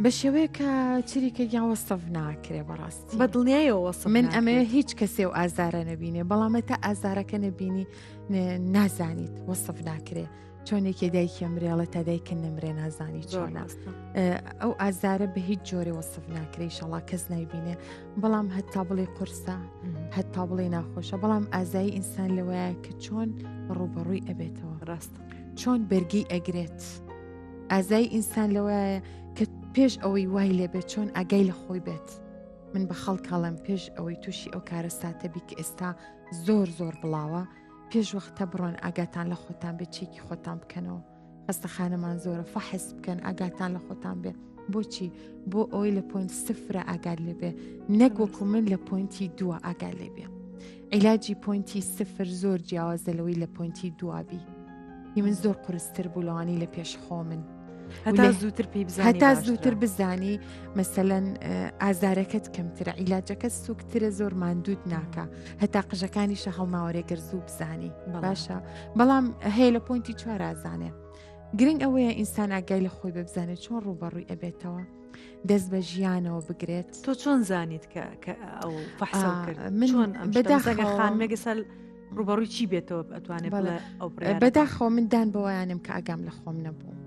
بە شێوەیە کە چریکە یان وەسف ناکرێ بەڕاستی بە دڵنیایەوە وەسف من ئەمەوە هیچ کەسێ و ئازارە نەبینێ بەڵامە تا ئازارەکە نەبینی نازانیت وەسف ناکرێ چۆنێکی دایکی ئەمرێڵە تا دایکە نەمرێ نازانی چۆنە ئەو ئازارە بە هیچ جۆرێ وەسف ناکرێ شەڵا کەس نایبینێ بەڵام هەتا بڵێ قورسە هەتا بڵێ ناخۆشە بەڵام ئازایی ئینسان لەوەیە کە چۆن ڕوبەڕووی ئەبێتەوە ڕاستە چۆن بەرگی ئەگرێت ئازایی ئینسان لەوەیە کە پێش ئەوەی وای لێبێت چۆن ئاگای لە خۆی بێت من بە خەڵکاڵم پێش ئەوەی تووشی ئەو کارە ساتەبی کە ئێستا زۆر بڵاوە پێش وەختە بڕۆن ئاگاتان لە خۆتان بێت چێکی خۆتان بکەنەوە خەستەخانەمان زۆرە فەحس بکەن ئاگاتان لە خۆتان بێ بۆچی بۆ ئەوی لە پوینت سفرە ئاگاد لێبێ نەک وەکو من لە پوینتی دووە ئاگاد لێبێ عیلاجی پوینتی سفر زۆر جیاوازە لەوەی لە پوینتی دوابی من زۆر قورستر بوو لەوانی لە پێش خۆ من هەتا زووتر پێی بزانی هەتا زووتر بزانی مەسەلەن ئازارەکەت کەمترە عیلاجەکە سوکترە زۆر ماندوود ناکە هەتا قژەکانیشە هەڵماوەرێگەر زوو بزانی باشە بەڵام هەیە لە پوینتی چوار ئازانێ گرنگ ئەوەیە ئینسان ئاگای لە خۆی ببزانێت چۆن ڕوبەڕووی ئەبێتەوە دەست بە ژیانەوە بگرێت تۆ چۆن زانیت کە ئەو فەحسە کرد چۆن بەداخە خانمێگە سەر ڕوبەڕووی چی بێتەوە ئەتوانێت ئەو بەداخەوە مندان بەوەیانم کە ئاگام لە خۆم نەبوو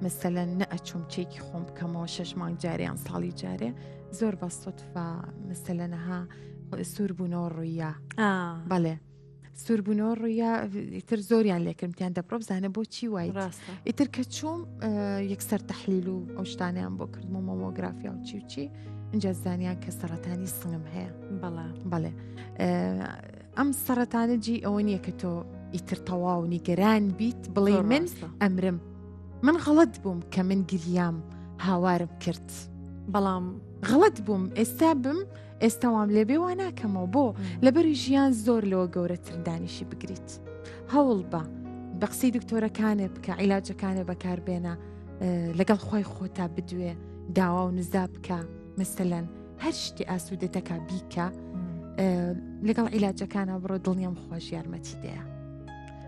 مثلەن نەئەچوم چێکی خۆم بکەمەوە 6 مانگ جاریان ساڵی جارێ زۆر بە سوتفا مثلەنەها سووربوونەوە ڕوویە بەڵێ سووربوونەوە ڕوویە ئیتر زۆریان لێکردیان دەپڕۆ بزانە بۆ چی وای ئیتر کە چوم یەکسەر تەحلیل و ئەو شتانیان بۆ کردم و مۆمۆگرافیا و چی و چی اینجا زانیان کە سەرەتانی سنگم هەیە بەڵێ ئەم سەرەتانە جی ئەوە نییە کە تۆ ئیتر تەواو نیگەران بیت بڵێ من ئەمرم من غەڵەت بووم کە من گریام هاوارم کرد بەڵام غەڵەت بووم ئێستا بم ئێستاوام لێبێ وا ناکەمەوە بۆ لەبەری ژیان زۆر لەوە گەورەتر دانیشی بگریت هەوڵ بە قسەی دکتۆرەکانێ بکە عیلاجەکانێ بەکاربێنە لەگەڵ خۆی خۆتا بدوێ داوا و نزا بکە مثلەن هەر شتی ئاسوودەتەکە بیکە لەگەڵ عیلاجەکانە بڕۆ دڵنیام خۆش یارمەتی دەیە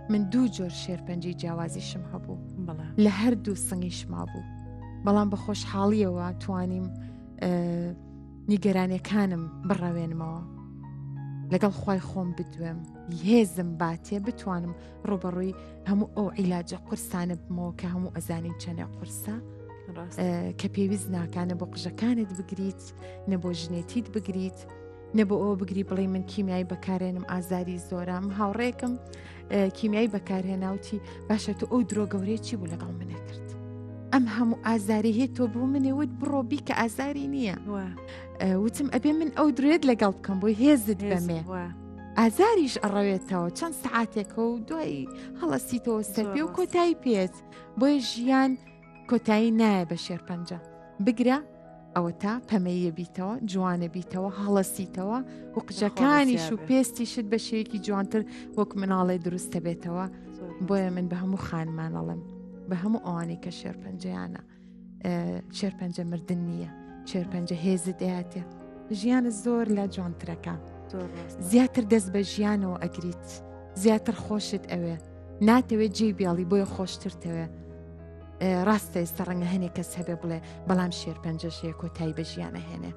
من 2 جۆر شێرپەنجەی جیاوازیشم هەبوو لە هەردوو سنگیشما بوو بەڵام بە خۆشحاڵیەوە توانیم نیگەرانیەکانم بڕەوێنمەوە لەگەڵ خۆی خۆم بدوێم هێزم باتێ بتوانم ڕوبەڕووی هەموو ئەو عیلاجە قورسانە بمەوە کە هەموو ئەزانین چەنێ قورسە کە پێویست ناکانە بۆ قژەکانت بگریت نە بۆ ژنێتیت بگریت نە بۆ ئەوە بگری بڵێ من کیمیایی بەکارێنم ئازاری زۆرم هاوڕێکم کیمیایی بەکارهێناوتی باشە تو ئەو درۆ گەورەیەکی بوو لەگەڵ منە کرد ئەم هەموو ئازاری هەیە تۆ بوو منێوت بڕۆبی کە ئازاری نییە وتم ئەبێ من ئەو درێت لەگەڵ بکەم بۆی هێزت بەمێ ئازاریش ئەڕەوێتەوە چەند سەعاتێکە و دوای هەڵەسیتەوە سەرپێ و کۆتایی پێت بۆی ژیان کۆتایی نایە بە شێرپەنجە بگرە ئەوە تا پەمەیە بیتەوە جوانە بیتەوە هەڵەسیتەوە و قژەکانیش و پێستیشت بە شەیەکی جوانتر وەک مناڵێ دروستە بێتەوە بۆیە من بە هەموو خانمانەڵم بە هەموو ئەوانەی کە شێرپەنجەیانە شێرپەنجە مردن نییە شێرپەنجە هێزت دەیاتێ ژیانە زۆر لە جوانترەکە زیاتر دەست بە ژیانەوە ئەگریت زیاتر خۆشت ئەوێ ناتەوێت جێی بیاڵی بۆیە خۆشترتەوێ ڕاستە ئێستا ڕەنگە هەنێک کەس هەبێ بڵێ بەڵام شێرپەنجەشەیە کۆتایی بە ژیانە هێنێ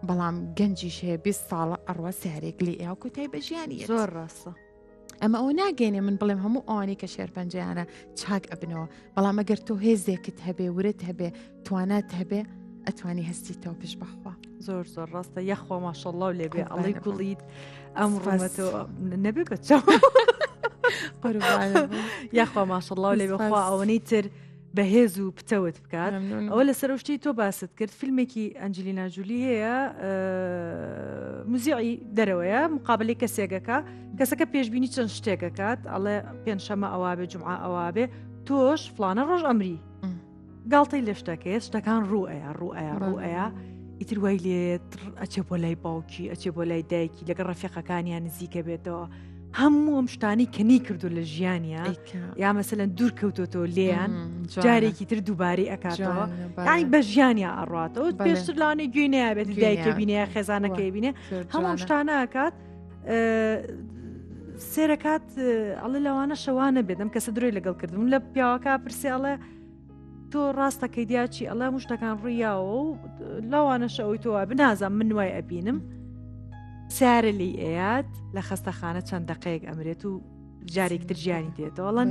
بەڵام گەنجیش هەیە 20 ساڵە ئەڕوە سارێک لێ ئێوە کۆتایی بە ژیانی زۆر ڕاستە ئەمە ئەو ناگەێنێ من بڵێم هەموو ئەوانی کە شێرپەنجەیانە چاک ئەبنەوە بەڵام ئەگەر تۆ هێزێکت هەبێ ورت هەبێ توانات هەبێ ئەتوانی هەستیتەوە پێش بەخوا زۆر زۆر ڕاستە یەخوا ماشەڵڵا و لێبێ ئەڵی گوڵیت ئەم ڕۆمەتەوە نەبێ بەچەو یەخوا ماشەڵڵا و لێبێخوا ئەوەنەی تر بەهێز و پتەوت بکات ئەوە لەسەر شتی تۆ باست کرد فیلمێکی ئەنجلینا جولی هەیە موزیعی دەرەوەیە مقابلەی کەسێکەکە کەسەکە پێشبینی چەند شتێکەکات ئەڵێ پێنجشەمە ئەوابێ جومعە ئەوابێ تۆش فلانە ڕۆژ ئەمری گاڵتەی لە شتەکەیە شتەکان ڕوئەیە ئیتر وای لێت ئەچێ بۆ لای باوکی ئەچێ بۆ لای دایکی لەگەڵ ڕەفیقەکانیان نزیکە بێتەوە هەموو ئەم شتانی کەنی کردو لە ژیانە یا مەسەلەن دوور کەوتۆتەوە لێیان جارێکی تر دووبارەی ئەکاتەوە یانی بە ژیانیا ئەڕاتەوە پێشتر لاانێ گوێنەیە بێت دایکە بینێ خێزانەکەی بینێ هەموو شتانە ئەکات سێرەکات ئەڵێ لەوانە شەوانە بێدەم کەسە درۆی لەگەڵ کردم لە پیاوەکە پرسیاڵێ تۆ ڕاستەکەی دیاچی ئەڵێ مشتەکان ڕوویاوە و لەوانە شەوەی تۆوە بنازم من وای ئەبینم سارە لی ئەیات لە خەستەخانە چەند دقەیەک ئەمرێت و جارێکتر ژیانی دێتەوەڵەن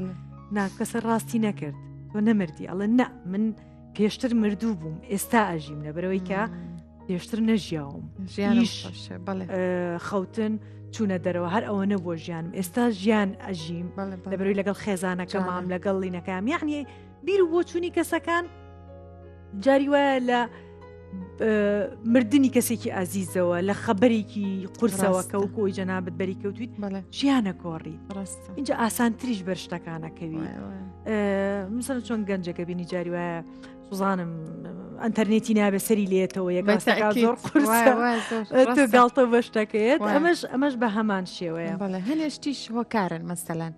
ناکەسە ڕاستی نەکرد تۆ نەمردی ئەڵێ نە من پێشتر مردوو بووم ئێستا ئەژیم لەبەرەوەی کە پێشتر نەژیاوم خەوتن چوونە دەرەوە هەر ئەوە نەبووە ژیانم ئێستا ژیان ئەژیم لەبەرەوەی لەگەڵ خێزانەکەمام لەگەڵ لینەکەم یعنی بیر و بۆ چوونی کەسەکان جاری وایە لە مردنی کەسێکی ئازیزەوە لە خەبەرێکی قورسەوە ڕاستە. کەوکۆی جەنابەت بەری کەوتویت بەڵێ ژیانە کۆڕی ڕاستە اینجا ئاسانتریش بەر شتەکانەکەوی مثلا چۆن گەنجەکە بینی جاری وایە سوزانم ئەنتەرنێتی نابێ سەری لێتەوە یەکەکە زۆر قورسە گاڵتە بە شتەکەیت ئەمەش بە هەمان شێوەیە بەڵێ هەنێشتیش هۆکارن مەسەلەن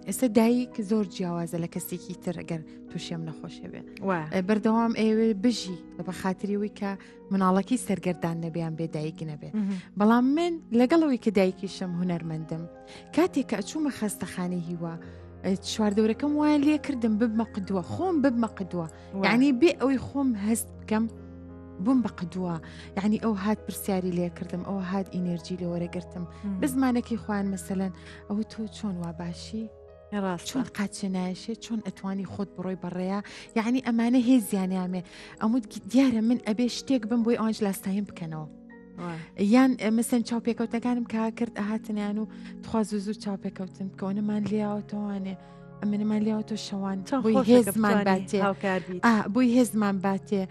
ئێستا دایک زۆر جیاوازە لە کەسێکی تر ئەگەر تووشێم نەخۆشە بێ بەردەوام ئێوێ بژی بە خااتریەوەی کە مناڵەکی سەرگەردان نەبیان بێ دایکی نەبێ بەڵام من لەگەڵەوەی کە دایکیشم هوەرمەندم کاتێک کە ئەچوومە خەستەخانەی هیوە چواردەورەکەم وایە لێ کردم ببمە قدووە خۆم ببمە قدووە یعنی بێ ئەوەی خۆم هەست بکەم بووم بە قدووە یعنی ئەو هات پرسیاری لێ کردم ئەو هات ئینێرجی لێ وەرەگرتم بزمانێکی خوان مەسەلەن ئەو تۆ چۆن وا باشی چۆن قاچە نایشێ چۆن ئەتوانی خۆت بڕۆی بەڕێە یعنی ئەمانە هێزیانیامێ ئەمود دیارە من ئەبێ شتێک بم بۆی ئەوانج لاستایم بکەنەوە یان مەسەن چاوپێکەوتەکانم کا کرد ئاهاتنیان و تخوا زوو چاوپێکەوتن کەونەمان لیاوەتەوانێ ئەمنەمان لیاوەتە شەوان بۆی هێزمان باتێ بۆی هێزمان باتێ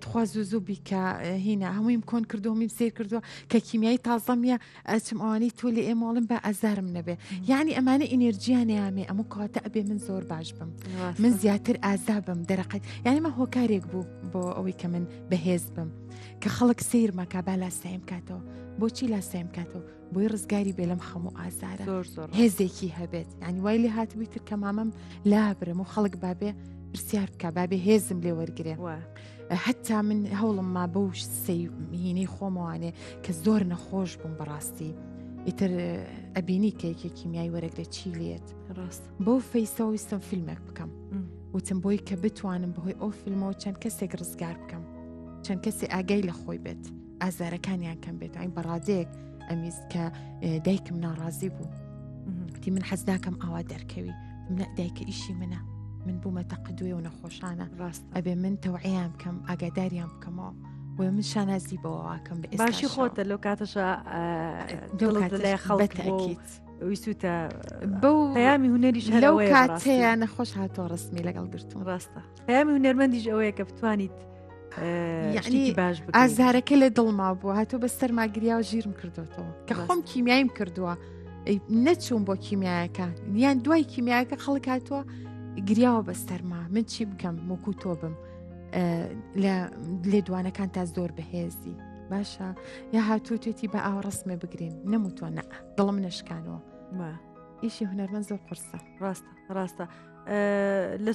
تخوا زوو بیکە هینە هەموویم کۆن کردو هەمیم سیر کردووە کە کیمیایی تازەمیە ئەچم ئەوانەی تۆ لێ ئێمەڵم بە ئازارم نەبێ یعنی ئەمانە ئینێرجیانیامێ ئەموو کاتە ئەبێ من زۆر باش بم من زیاتر ئازا بم دەرەقەت یعنی مە هۆکارێک بوو بۆ ئەوەی کە من بەهێز بم کە خەڵک سیر مەکە با لاستایم کاتەوە بۆچی لاستایم کاتەوە بۆی ڕزگاری بێ لەم هەموو ئازارە هێزێکی هەبێت ینی وای لێ هاتبووی تر کە مامەم لابرم و خەڵک بابێ پرسیار بکە بابێ هێزم لێ وەرگێ حتا من هەوڵم ما بەوش هینەی خۆمەوانێ کە زۆر نەخۆش بووم بەڕاستی ئیتر ئەبینی کەیەکی کیمیایی وەرەگرێت چی لێت ڕاست بۆ فەیسەوە ویستم فیلمێک بکەم وتم بۆی کە بتوانم بەهۆی ئەو فیلمەوە چەند کەسێک ڕزگار بکەم چەند کەسی ئاگای لە خۆی بێت ئازارەکانیان کەم بێت ئەین بەڕادەیەک ئەمیز کە دایکم ناڕازی بوو وتی من حەز ناکەم ئاوا دەرکەوی دایکە ئیشی منە من بوومەتە قدوێ و نەخۆشانە ئەبێ من تەوعیان بکەم ئاگاداریان بکەمەوە و من شانازی بەوەکەم بە باشی خۆتە لەو کاتەشە لای خەڵک ویسوتە بەو پەیامی هونەریش لەو کاتەیە نەخۆش هاتۆ ڕستمی لەگەڵ گرتوون ڕاستە پەیامی هونەرمەندیش ئەوەیە کە بتوانیت یعنی باش ئازارەکە لە دڵما بوو هاتۆ بە سەرماگریا و ژیرم کردوەوە کە خۆم کیمیایم کردووە نەچوون بۆ کیمیایەکە یان دوای کیمیایەکە خەڵک هاتووە گریاوە بەستەرما من چی بکەم وەکو تۆ بم لە لێدوانەکان تا زۆر بەهێزی باشە یا هاتوو توێتی بە ئاوڕسمێ بگرین نەموتوە نە دڵم نشکانەوە ئیشی هونەرمەند زۆر قورسە ڕاستە لە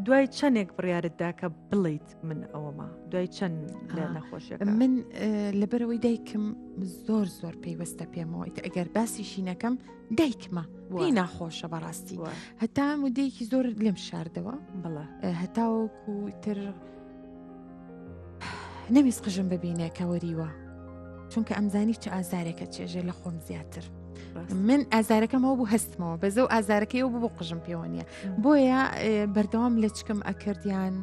دوای چەندێک بڕیارتدا کە بڵیت من ئەوەمە دوای چەند لە نەخۆشیەکە من لەبەرەوەی دایکم زۆر پێیوەستە پێمەوە ئەگەر باسیشی نەکەم دایکمە پێی ناخۆشە بەڕاستی هەتا مودەیەکی زۆر لێم شاردەوە هەتاوەکو تر نەویست قژم ببینێ کە وەریوە چونکە ئەمزانی چه ئازارێکە چێژێ لە خۆم زیاتر من ئازارەکەمەوە بوو هەستمەوە بەزە و ئازارەکەی ئەو بۆ قژم پێوە نیە بۆیە بەردەوام لە چکم ئەکردیان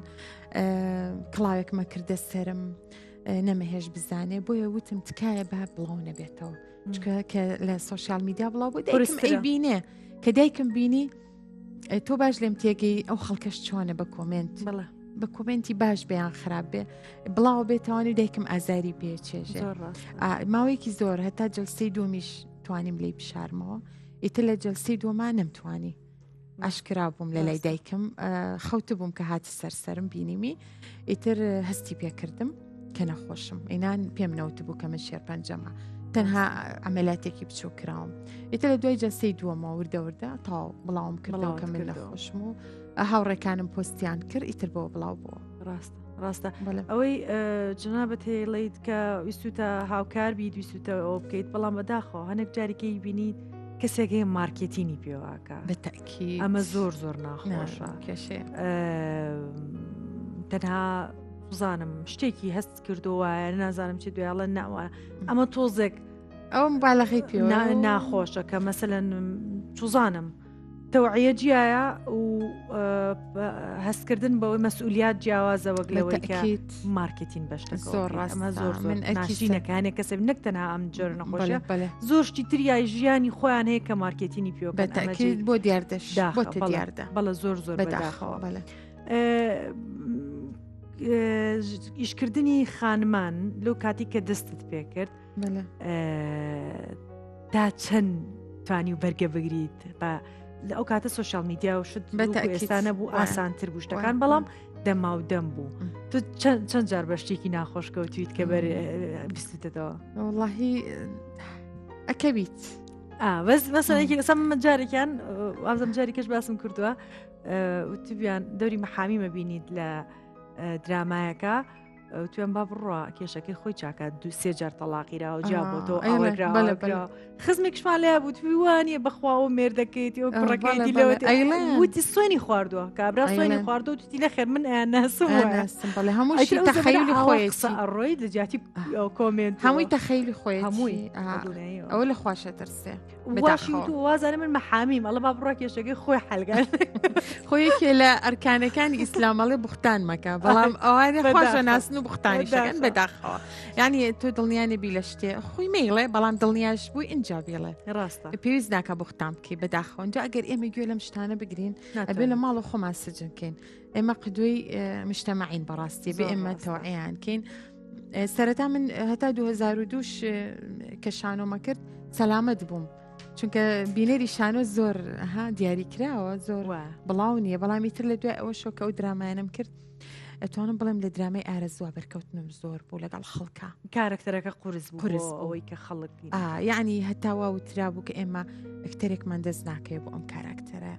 کڵاوێکمە کردە سرم نەمەهێش بزانێ بۆیە وتم تکایە بە بڵاو نەبێتەوە چکە کە لە سۆشیال میدیا بڵاو بۆ دایکم بینێ کە دایکم بینی تۆ باش لێم تێگەی ئەو خەڵکەش چۆنە بە کۆمنت بە کۆمنتی باش بەیان خراپ بێ بڵاو بێتەوانی دایکم ئازاری پێچێژێ ماوەیەکی زۆر هەتا جلسەی دومیش توانیم لی بشارمەوە ئیتر لە جلسەی دووەما نەمتوانی ئاشکرا بووم لە لای دایکم خەوت بووم کە هاتی سەرسەرم بینیمی ئیتر هەستی پێکردم کە نەخۆشم ئینان پێم نەوت بوو کە من شێرپەنجەمە تەنها ئەمەلاتێکی بچوو کراوم ئیتر لە دوای جلسەی دووەمە وردە تاو بڵاوم کردەوە کە من نەخۆشم و هاوڕێکانم پۆستیان کرد ئیتر بۆ بڵاو بووە ڕاستە ئەوەی جنابەت هێڵیت کە ویسوتە هاوکار بیت ویسوتە ئەو بکەیت بەڵام بەداخەوە هەنێک جارێکی بینیت کەسێکی مارکێتینی پێواکە بەتەکی ئەمە زۆر ناخۆشە کێشێ تەنها بزانم شتێکی هەست کردووایە نازانم چی دوێڵە ناوە ئەمە تۆزێک ئەو مبالغی پێ ناخۆشە کە مەسەلەن چوزانم تەوعیە جیایە و هەستکردن بەوەی مەسئولیات جیاوازە وەگلەوەی کە مارکتین بەشتە زۆر ڕاستە زۆر ناشینەکانێک کەسە نەک تەنها ئەم جۆر نەخۆشە زۆر شتی تریای ژیانی خۆیان هەیە کە مارکتینی پێوە بەتەکید بۆ دیاردەش بەڵە زۆر بەداخەوە ئیشکردنی خانمان لەو کاتی کە دەستت پێ کرد تا چەند توانی و بەرگە بگریت ئەو کاتە سوشال میدیا و شت ئێستانە بوو ئاسانتر بوو شتەکان بەڵام دەما و دەم بوو تو چەند جار بە شتێکی ناخۆش کەوتویت کە بیستێتەوە واللهی ئەکەویت بەسەرێکی سەم جارێکیان ئازم جاری کەش باسم کردووە وتبیان دەوری مەحامی مەبینیت لە درامایەکە توێن با بڕە کێشەکەی خۆی چاکات سێ جار تەلاقیرا و جا بۆ تۆ ئەوەگرا خزمێکشمان لێ بوو تویوانە بەخوا و مێردەکەیتی و کوڕەکەیتی لەوە وتی سوێنی خواردووە کابرا سوێنی خواردو و توتی لەخێر من ئەناسم بەڵێ هەمووشی تەخەیلی خۆی ئەڕۆی دەجاتی کۆمنت هەمووی تەخەیلی خۆی هەمووی ئەوە لە خواشە دەرسێ واشی و وازانە من مەحامی مەڵە با بڕە کێشەکەی خۆی حەلگەر خۆیەکێ لە ئەرکانەکانی ئیسلامەڵێ بوختان مەکە بەڵام ئەوانە خواشە ناسن و بوختانی شەکەن بەداخەوە یعنی تۆ دڵنیانە بی لە شتێ خۆی مێڵێ بەڵام دڵنیاش بووی اینجا بێڵێ ڕاستە پێویست ناکە بوختان بکەی بەداخەوە اینجا ئەگەر ئێمە گوێ لەم شتانە بگرین ئەبێ لە ماڵ و خۆمان سجنکەین ئێمە قدوەی مشتەمەعین بەڕاستی بێ ئێمە تەوعیانکەین سەرەتا من هەتا 2002 کە شانۆمە کرد سەلامەت بووم چونکە بینەری شانۆ زۆر دیاری کراوە زۆر بڵاو نییە بەڵامی تر لە دوای ئەوە شۆکە و درامایانم کرد ئەتوانم بڵێم لە درامای ئارەزووە بەرکەوتنم زۆر بوو لەگەڵ خەڵکە کارکتەرەکە قورس بوو ئەوەی کە خەڵک یعنی هەتاوا وترا بوو کە ئێمە ئەکتەرێکمان دەست ناکەی بۆ ئەم کاراکتەرە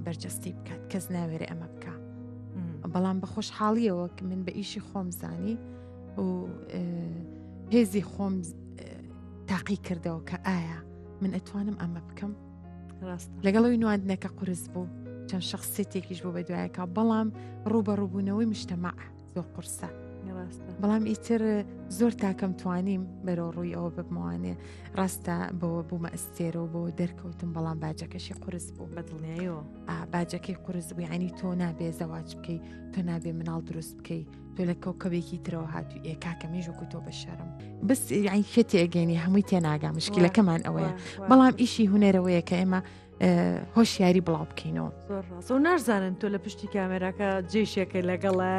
بەرجەستی بکات کەس ناوێرە ئەمە بکە بەڵام بە خۆشحاڵیەوە من بە ئیشی خۆم زانی و هێزی خۆم تاقی کردەوە کە ئایا من ئەتوانم ئەمە بکەم لەگەڵەوەی نواندنەکە قورس بوو چەند شخصێتێکیش بوو بە دوایەکە بەڵام ڕوو بە ڕووبوونەوەی مشتەمە زۆر قورسە بەڵام ئیتر زۆر تاکەم توانیم بەرەو ڕووی ئەوە ببمەوانێ ڕاستە بەوە بوومە ئەستێرە و بۆ دەرکەوتم بەڵام باجەکەشی قورس بوو بەدڵنیایەوە باجەکەی قورس بوو ینی تۆ نابێ زەواج بکەی تۆ نابێ مناڵ دروست بکەی تۆ لە کەوکەبێکی ترەوە هاتووی ئێکاکە میژوکو تۆ بە شەرم بس یعنی خێتی ئەگەینی هەمووی تێناگا مشکلەکەمان ئەوەیە بەڵام ئیشی هونەرەوەیە کە ئێمە هۆشیاری بڵاو بکەینەوە زۆر نازانن تۆ لە پشتی کامێراکە جێشێکە لەگەڵە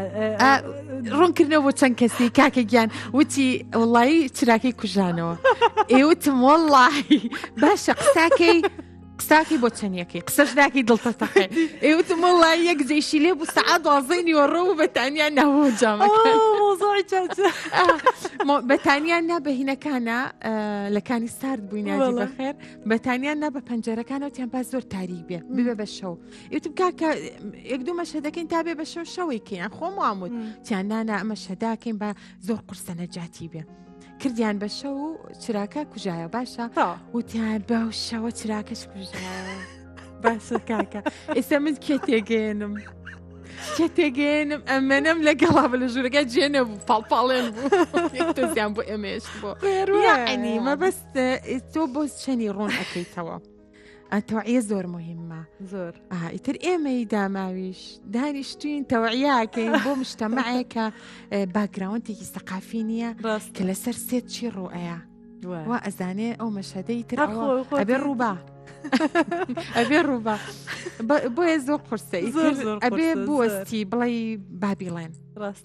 ڕوونکردنەوە بۆ چەند کەسی کاکە گیان وتی وڵایی چراکەی کوژانەوە ئێوتم وەڵڵاهی باشە قساکەی بۆ چەندیەکەی قسەش ناکەی دڵتەتەقێ ئێوتم وەڵڵای یەک جێشی لێ بوو سەعات 12 وەڕۆ و بەتانیان ناوە جامەکە بەتانیان نا بەهینەکانە لەکانی سارد بوویناجی بەخێر بەتانیان نا بە پەنجەرەکانەوە تیان باز زۆر تاریک بێ ببێ بە شەو ئێوتم کاکە یەک دوو مەشە دەکەین تا بێ بە شەو شەوەیکەیان خۆم واموت تیان نانا ئەمە شەداکەین بە زۆر قورسە نەجاتی بێ کردیان بە شەو و چراکە کوژایە باشە وتیان بەو شەوە چراکەش کوژایە باشە کاکە ئێستا من کێ تێگەێنم ئەمەنم لەگەڵا بە لە ژوورەکە جێنە بوو پاڵپاڵێن بوو تۆزیان بۆ ئێمەش بۆ یعنی مەبەستە تۆ بۆ چەنی ڕوون ئەەکەیتەوە تەوعیە زۆر مهمە زۆر ئیتر ئێمەی داماویش دانیشتوین تەوعیاکەین بۆ مشتەمەعێکە باگراوندێکی سەقافی نییە کە لەسەر سێت چی ڕۆئەیە وا ئەزانێ ئەو مەشەدەی تر ئەبێ ڕووبا ئەبێ ڕووبا بۆیە زۆر قورسە ئەبێ بوەستی بڵێ بابیڵێن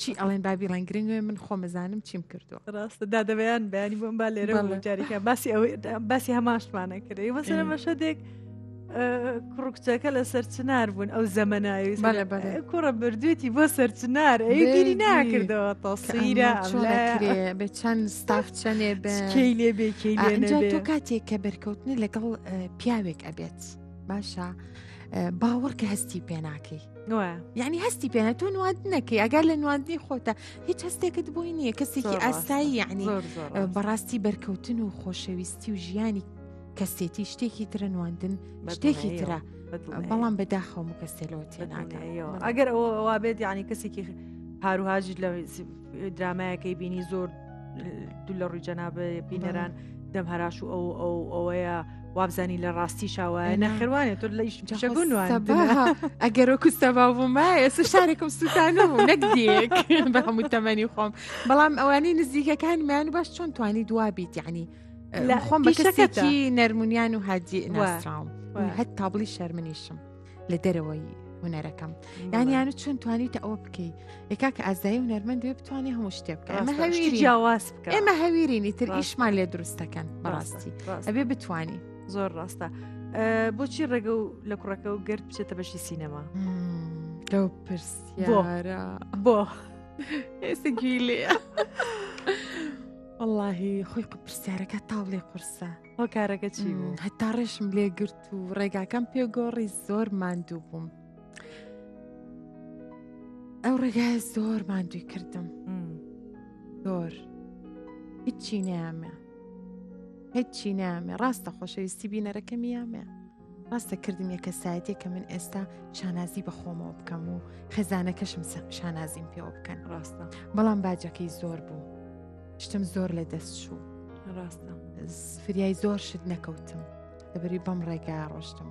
چی ئەڵێن بابیڵێن گرنگوێ من خۆمەزانم چیم کردووە ڕاستە دادەبیان بەیانی بۆم با لێرە جاریکە باسی هەماشمانە کردی وەسەرە مەشەدێک کوڕکچەکە لە سەرچنار بوون ئەو زەمەناوی کوڕە بردوێتی بۆ سەرچنار ئەگیری ناکردەوە تەسیرە بێ چەند ستاف چەنێ کەی لێ بێ تۆ کاتێک کە بەرکەوتنی لەگەڵ پیاوێک ئەبێت باشە باوەڕ کە هەستی پێناکەی یعنی هەستی پێنە تۆ نواندنەکەی ئەگەر لە نواندنی خۆتە هیچ هەستێکت بۆی نییە کەسێکی ئاسایی یعنی بەڕاستی بەرکەوتن و خۆشەویستی و ژیانی کەسێتی شتێکی ترە نواندن شتێکی ترە بەڵام بەداخەوم و کەسێلەوە تێناگەیەوە ئەگەر ئەوە بێت یعنی کەسێکی هاروهاجی لە درامایەکەی بینی زۆر دوو لە ڕووی جەنابە بینەران دەم هەراش و ئەوەیە وابزانی لە ڕاستی شاوایە نەخێوانێت تۆ لە شەگونوان ئەگەرۆ کوستەبا بوومە ئێستا شارێکم سووتانە بوو نەک دیەک بە هەموو تەمەنی خۆم بەڵام ئەوانەی نزیکەکانمان و باش چۆن توانی دوابیت یعنی خۆم بە کەسێکی نەرمونیان و هادی ناسراوم هەت تابڵی شەرمنیشم لە دەرەوەی هونەرەکەم یعنی چۆن توانیتە ئەوە بکەی کاکە ئازایی هونەرمەند بێ بتوانێ هەموو شتێ بکە ئەمە هەویری جیاواز بکە ئێمە هەویرینی تر ئیشمان لێ دروستەکەن بەڕاستی ئەبێ بتوانی زۆر ڕاستە بۆچی ڕێگە و لە کوڕەکە و گرت بچێتە بەشی سینەما لەو پرسیارە بۆ ئێستا گویلێ واللهی خۆی پرسیارەکە تاڵێ قورسە ئەو کارەکە چی بوو هەتا ڕێشم لێ گرت و ڕێگاکەم پێگۆڕی زۆر ماندوو بووم ئەو ڕێگای زۆر ماندووی کردم زۆر هیچی نامێ هیچی نامێ ڕاستە خۆشەویستی بینەرەکەمی یامێ ڕاستە کردم یەکە سایەتێک کە من ئێستا شانازی بە خۆمەوە بکەم و خێزانەکەشم شانازیم پێوە بکەن ڕاستە بەڵام باجەکەی زۆر بوو شتم زۆر لە دەست چوو ڕاستە فریای زۆر شت نەکەوتم لەبەری بەم ڕێگا ڕۆشتم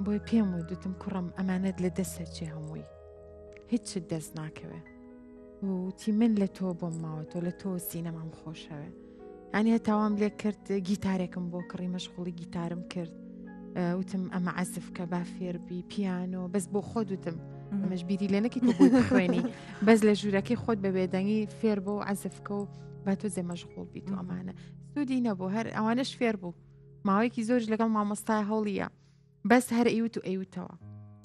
بۆی پێم و دوتم کوڕم ئەمانەت لە دەستە چێ هەمووی هیچ شت دەست ناکەوێ وتی من لە تۆ بۆم ماوەتۆ لە تۆ سینەمام خۆشەوێ ئەنی هەتاوام لێ کرد گیتارێکم بۆ کڕی مەشغوڵی گیتارم کرد وتم ئەمە عەزف کە با فێربی پیانۆ بەس بۆ خۆ دوتم ئەمەش بیری لێ نەکەی تۆ بۆی بخوێنی بەس لە ژوورەکەی خۆت بە بێدەنگی فێر بۆ عەزفکە و با تۆ زێ مەشغوڵ بیت و ئەمانە سوودی نەبوو هەر ئەوانەش فێر بوو ماوەیەکی زۆرش لەگەڵ مامۆستای هەوڵیە بەس هەر ئەیوت و ئەیوتەوە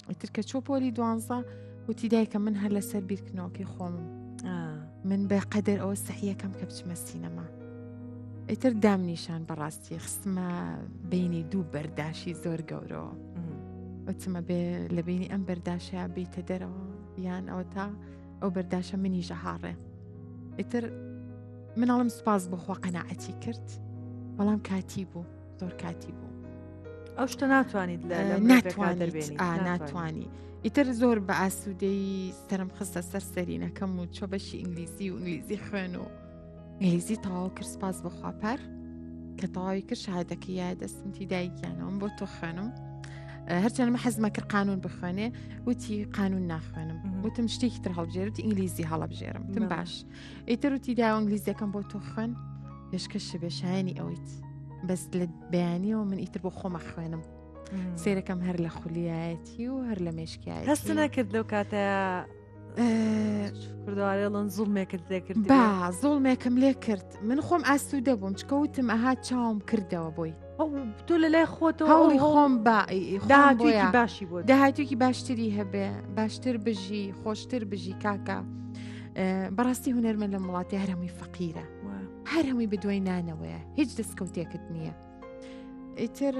ئیتر کە چۆ پۆلی 12 وتی دایکە من هەر لەسەر بیرکردنەوەکەی خۆمم من بە قەدەر ئەوە سەحیەکەم کە بچمە سینەما ئیتر دام نیشان بەڕاستی خستمە بینی دوو بەرداشی زۆر گەورەوە وتمە بێ لە بینی ئەم بەرداشە بیتە دەرەوە یان ئەوە تا ئەو بەرداشە منی ژەهاڕێ ئیتر مناڵم سوپاس بۆخوا قەناعەتی کرد بەڵام کاتی بوو زۆر کاتی بوو ئەو شتە ناتوانیت ناتوانی ئیتر زۆر بە ئاسوودەی سەرم خستە سەر سەرینەکەم و چۆ بەشی ئینگلیزی و ئینگلیزی خوێن و ئینگلیزی تەواو کرد سپاس بەخوا پەر کە تەواوی کرد شەهادەکەی یای دەستمتی دایکیانەوەم بۆ تۆ خوێنم هەرچەند مە حەزمە کرد قانون بخوێنێ وتی قانون ناخوێنم وتم شتێکی تر هەڵبژێرت ئینگلیزی هەڵەبژێرم تم باش ئیتر وتی دا ئینگلیزیەکەم بۆ تۆ خوێن پێشکەشە بێ شایانی ئەویت بەس لە بەیانیەوە من ئیتر بۆ خۆمە خوێنم سیرەکەم هەر لە خولیایەتی و هەر لە مێشکایەتی هەست نەکرد لەو کاتە کردوارێڵن زوڵمێکت لێ کرد با زوڵمێکم لێ کرد من خۆم ئاسوودە بووم چکەوتم ئەها چاوم کردەوە بۆی تۆ لە لای خۆتەوە هەوڵی خۆم داهاتوێکی باشی بۆ داهاتوێکی باشتری هەبێ باشتر بژی خۆشتر بژی کاکە بەڕاستی هونەرمەند لە وڵاتی هەر هەمووی فەقیرە هەر هەمووی بەدوای نانەوەیە هیچ دەستکەوتێکت نییە ئیتر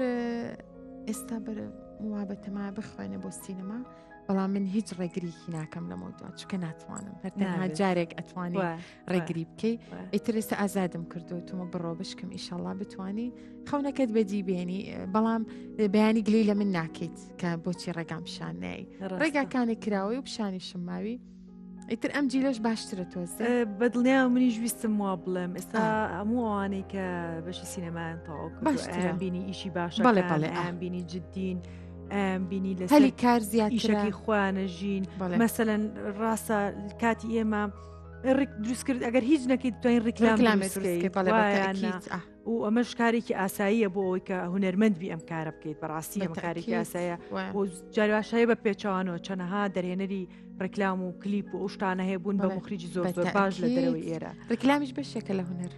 ئێستا بەرە موابەتەما بخوێنە بۆ سینەما بەڵام من هیچ ڕێگریکی ناکەم لە مۆدووە چکە ناتوانم هەرتەنها جارێک ئەتوانی ڕێگری بکەی ئیتر ئێستا ئازادم کردو تومە بڕۆ بشکم ئیشەڵڵا بتوانی خەونەکەت بەجی بێنی بەڵام بەیانی گلی لە من ناکەیت کە بۆچی ڕێگام پیشان نایی ڕێگاکانی کراوەی و پیشانی شماوی ئیتر ئەم جیلەش باشترە تۆزە بەدڵنیا منیش ویستم وا بڵێم ئێستا هەموو ئەوانەی کە بەشی سینەمان تەواو بینی ئیشی باشە بینی جددین بینی لە هەلی کار زیاتر ئیشەکەی خوانەژین مەسەلەن ڕاستە کاتی ئێمە دروست کرد ئەگەر هیچ نەکەیت توانین ڕیکلام و ئەمەش کارێکی ئاساییە بۆ ئەوەی کە هونەرمەند بی ئەم کارە بکەیت بەڕاستی ئەمە کارێکی ئاسایە بۆ جارواشایی بە پێچوانەوە چەنەها دەرێنەری ڕێکلام و کلیپ و ئەو شتانە هەیەبوون بە مخریجی زۆر زۆر باش لە دەرەوەی ئێرە ڕێکلامیش بەشێکە لە هونەر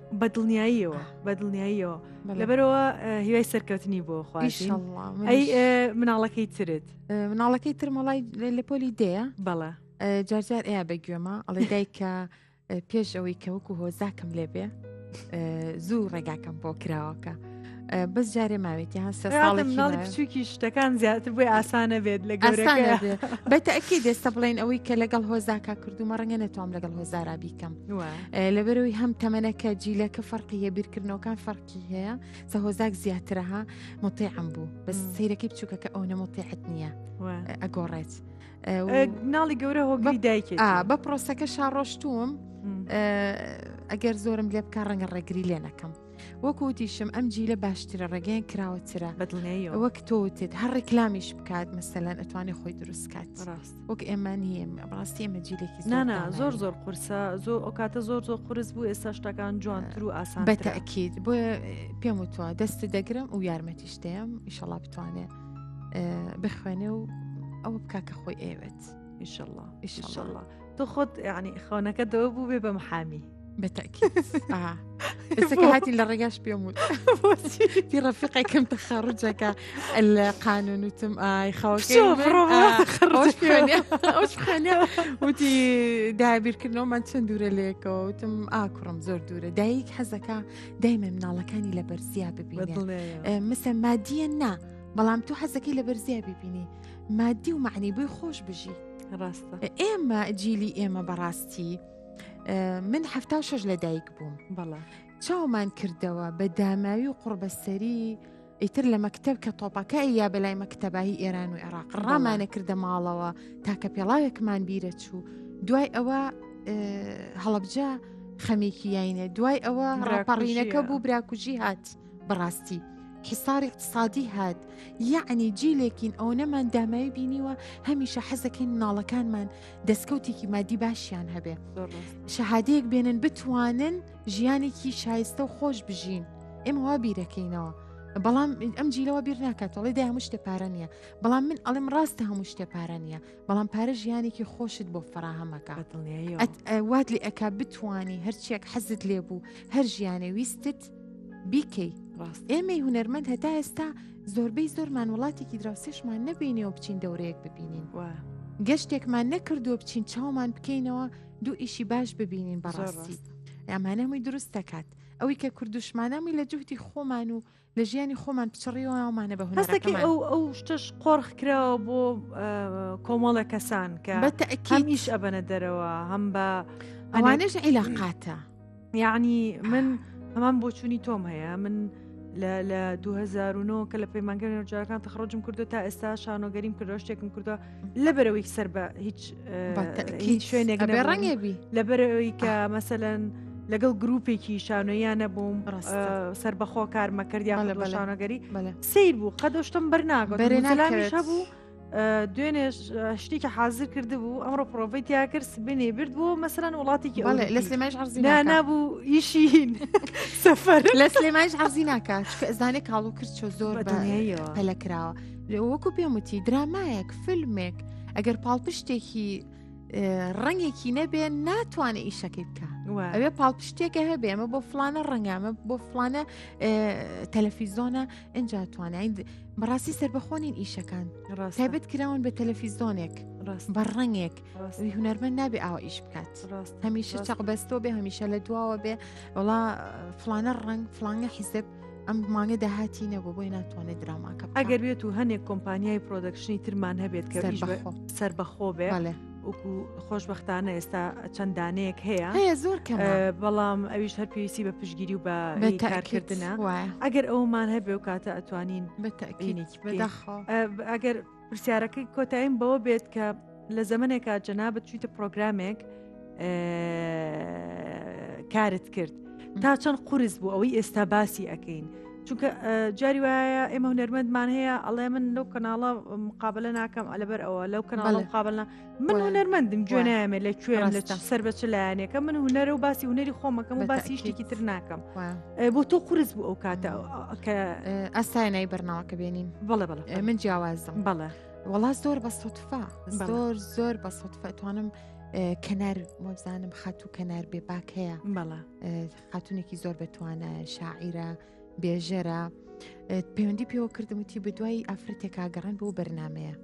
بەدڵنیاییەوە لەبەرەوە هیوای سەرکەوتنی بۆ خوازی ئەی مناڵەکەی ترت مناڵەکەی تر مەڵای لە پۆلی دەیە بەڵێ جارجار ئەیە بەگوێمە ئەڵێ دایکە پێش ئەوەی کەوەکو هۆزاکەم لێ بێ زوو ڕێگاکەم بۆ کراوەکە بەس جارێ ماوێتی هەن سە ساڵی بچووکی شتەکان زیاتر بۆی ئاسانە بێت لە گەورەکە بەتەکی دێستە بڵێن ئەوەی کە لەگەڵ هۆزاکە کردومە ڕەنگە نەتوام لەگەڵ هۆزارا بیکەم لەبەرەوەی هەم تەمەنەکە جیلەکە فەرقیە بیرکردنەوەکان فەرقی هەیە سە هۆزاک زیاترەها مۆتیعم بوو بەس سەیرەکەی بچووکە کە ئەو نەمۆتیعت نییە ئەگۆڕێت ناڵی گەورە هۆگری دایکێت بە پرۆسەکە شاڕۆشتوم ئەگەر زۆرم لێ بکە ڕەنگە ڕێگری لێ نەکەم وەکوتیشم ئەم جیلە باشترە ڕێگەیان کراوەترە بەدڵنیاییەوە وەک تۆتت هەر ڕێکلامیش بکات مەسەلەن ئەتوانێت خۆی دروستکات وەک ئێمە نیە ڕاستی ئێمە جیلێکی زۆر زۆر قورسە زۆر ئەو کاتە زۆر زۆر قرس بوو ئێستا شتەکان جوانتر و ئاسان بەتەکید بۆیە پێم وتوە دەست دەگرم و یارمەتیش دێم ئیشەڵا بتوانێت بخوێنێ و ئەوە بکاکە خۆی ئێوێت ئینشەڵڵا ئینشەڵڵا تۆ خۆت یعنی خەونەکە دەوە بوو بێ بە محامی بتأكيد بسكة هاتي للرجاش بيموت في رفيقكم تخرجك القانون وتم خوكي شوف خوش فيني خوش فيني وتي داير كنو ما تندور ليك وتم كرم زور دورة دايك حزكا دايما من الله كاني لبرزيا ببيني مثلا ماديا نا بلام تو حزكي لبرزيا ببيني مادي ومعني بي خوش بجي راستا إما جيلي إما براستي من حفتا و شەش لەدایک بووم بەڵێ چاومان کردەوە بە داماوی و قوربەسەری ئیتر لە مەکتەب کە تۆپەکە یا بەلای مەکتەبایی ئێران و عێراق ڕامانە کردە ماڵەوە تاکە پێڵاوێکمان بیرە چوو دوای ئەوە هەڵەبجە خەمێکی یاینە دوای ئەوە ڕاپەڕینەکە بوو براکوژی هات بەڕاستی حساری اقتصادی هات یعنی جیلێکین ئەو نەمان داماوی بینیوە هەمیشە حەزەکەین ناڵەکانمان دەستکەوتێکی مادی باشیان هەبێ شەهادەیەک بێنن بتوانن ژیانێکی شایستە و خۆش بژین ئێمە وا بیرەکەینەوە بەڵام ئەم جیلەوە بیر ناکات وڵی دا هەموو شتێ پارە نییە بەڵام من ئەڵێم ڕاستە هەموو شتێ پارە نییە بەڵام پارە ژیانێکی خۆشت بۆ فراهەمەکە وات لێ ئەکا بتوانی هەرچیەک حەزت لێبوو هەر ژیانێ ویستت بیکەی ئێمە هونەرمەند هەتا ئێستا زۆربەی زۆرمان وڵاتێکی دراوسێشمان نەبینیەوە بچین دەورەیەک ببینین گەشتێکمان نەکردووە بچین چاومان بکەینەوە دوو ئیشی باش ببینین بەڕاستی ئەمانەمووی دروست دەکات ئەوەی کە کوردوشمانەمی لە جوهتی خۆمان و لە ژیانی خۆمان پچڕیەوەمانە بە هونەرەکەمان ئەو شتش قۆڕخ کراوە بۆ کۆمەڵە کەسان کە هەمیش ئەبەنە دەرەوە هەم بە ئەوانش عیلاقاتە یعنی من هەمان بۆچوونی تۆم هەیە من لە 2009 کە لە پەیمانگەری نەوجارەکان تەخڕۆجم کردو تا ئێستا شانۆگەریم کردو شتێکم کردووە لەبەرەوەی سەر بە هیچ شوێنێک ڕەنگێبی لەبەرەوەی کە مەسەلەن لەگەڵ گروپێکی شانۆیان نەبووم سەر بەخۆ کارمە کردیان لە شانۆگەری سیر بوو قەدۆشتم بەرناگەلامیش هەبوو دوێنێ شتێکی حاضر کرده بوو ئەمڕۆ پرۆڤی تیا کرد بینێ برد بوو مەسەرەن وڵاتێکی لە سلێمانش عەرزی نابوو ئیشین سەفەر لە سلێمانش عەرزی ناکات چکە ئەزانێ کاڵو کرد چۆ زۆر پەلەکراوە وەکو پێم وتی درامایەک فیلمێک ئەگەر پاڵپشتێکی ڕەنگێکی نەبێ ناتوانێت ئیشەکەی بکە ئەوێ پاڵپشتێکە هەبێ ئەمە بۆ فلانە ڕەنگامە بۆ فلانە تەلەڤیزۆنە ئەنجا توانین بەڕاستی سەربەخۆنین ئیشەکان تایبەت کراون بە تەلەڤیزۆنێک بە ڕەنگێک هونەرمەند نابێ ئاوا ئیش بکات هەمیشە چاقبەستۆ بێ هەمیشە لە دواوە بێ وڵا فلانە ڕەنگ فلانگە حیزب ئەم مانگە داهاتی نەبوو بۆی ناتوانێت دراماکە ئەگەر بێت و هەنێک کۆمپانیای پرۆدەکشنی ترمان هەبێت کە سەربەخۆ بێ وەکو خۆشبەختانە ئێستا چەندانەیەک هەیە زۆر بەڵام ئەویش هەر پێویستی بە پشگیری و بە کارکردنە ئەگەر ئەومان هەبێ و کاتە ئەتوانین ئەگەر پرسیارەکەی کۆتاییم بەوە بێت کە لە زەمنێکە جەنابەت چوویتە پرۆگرامێک کارت کرد تا چەند قورس بوو ئەوەی ئێستا باسی ئەەکەین چونکە جاری وایە ئێمە هونەرمەندمان هەیە ئەڵێ من لەو کەناڵە مقابلە ناکەم ئەلەبەر ئەوە لەو کەناڵە مقابلە من هونەرمەندم گوێ نایەمێ لە کوێم لە سەر بە چ لایەنێکە من هونەرە و باسی هونەری خۆمەکەم و باسی شتێکی تر ناکەم بۆ تۆ قورس بوو ئەو کاتە کە ئەستاینای بەرناوەکە بێنین بەڵێ من جیاوازم بەڵێ وەڵا زۆر بە سۆتفا زۆر بە سۆتفا توانم کەنار وەبزانم خاتوو کەنار بێ باک هەیە خاتونێکی زۆر بتوانە شاعیرە بێژەرە پەیوەندی پێوە کردم وتی بە دوای ئافرەتێکا گەڕان بۆ بەرنمەیە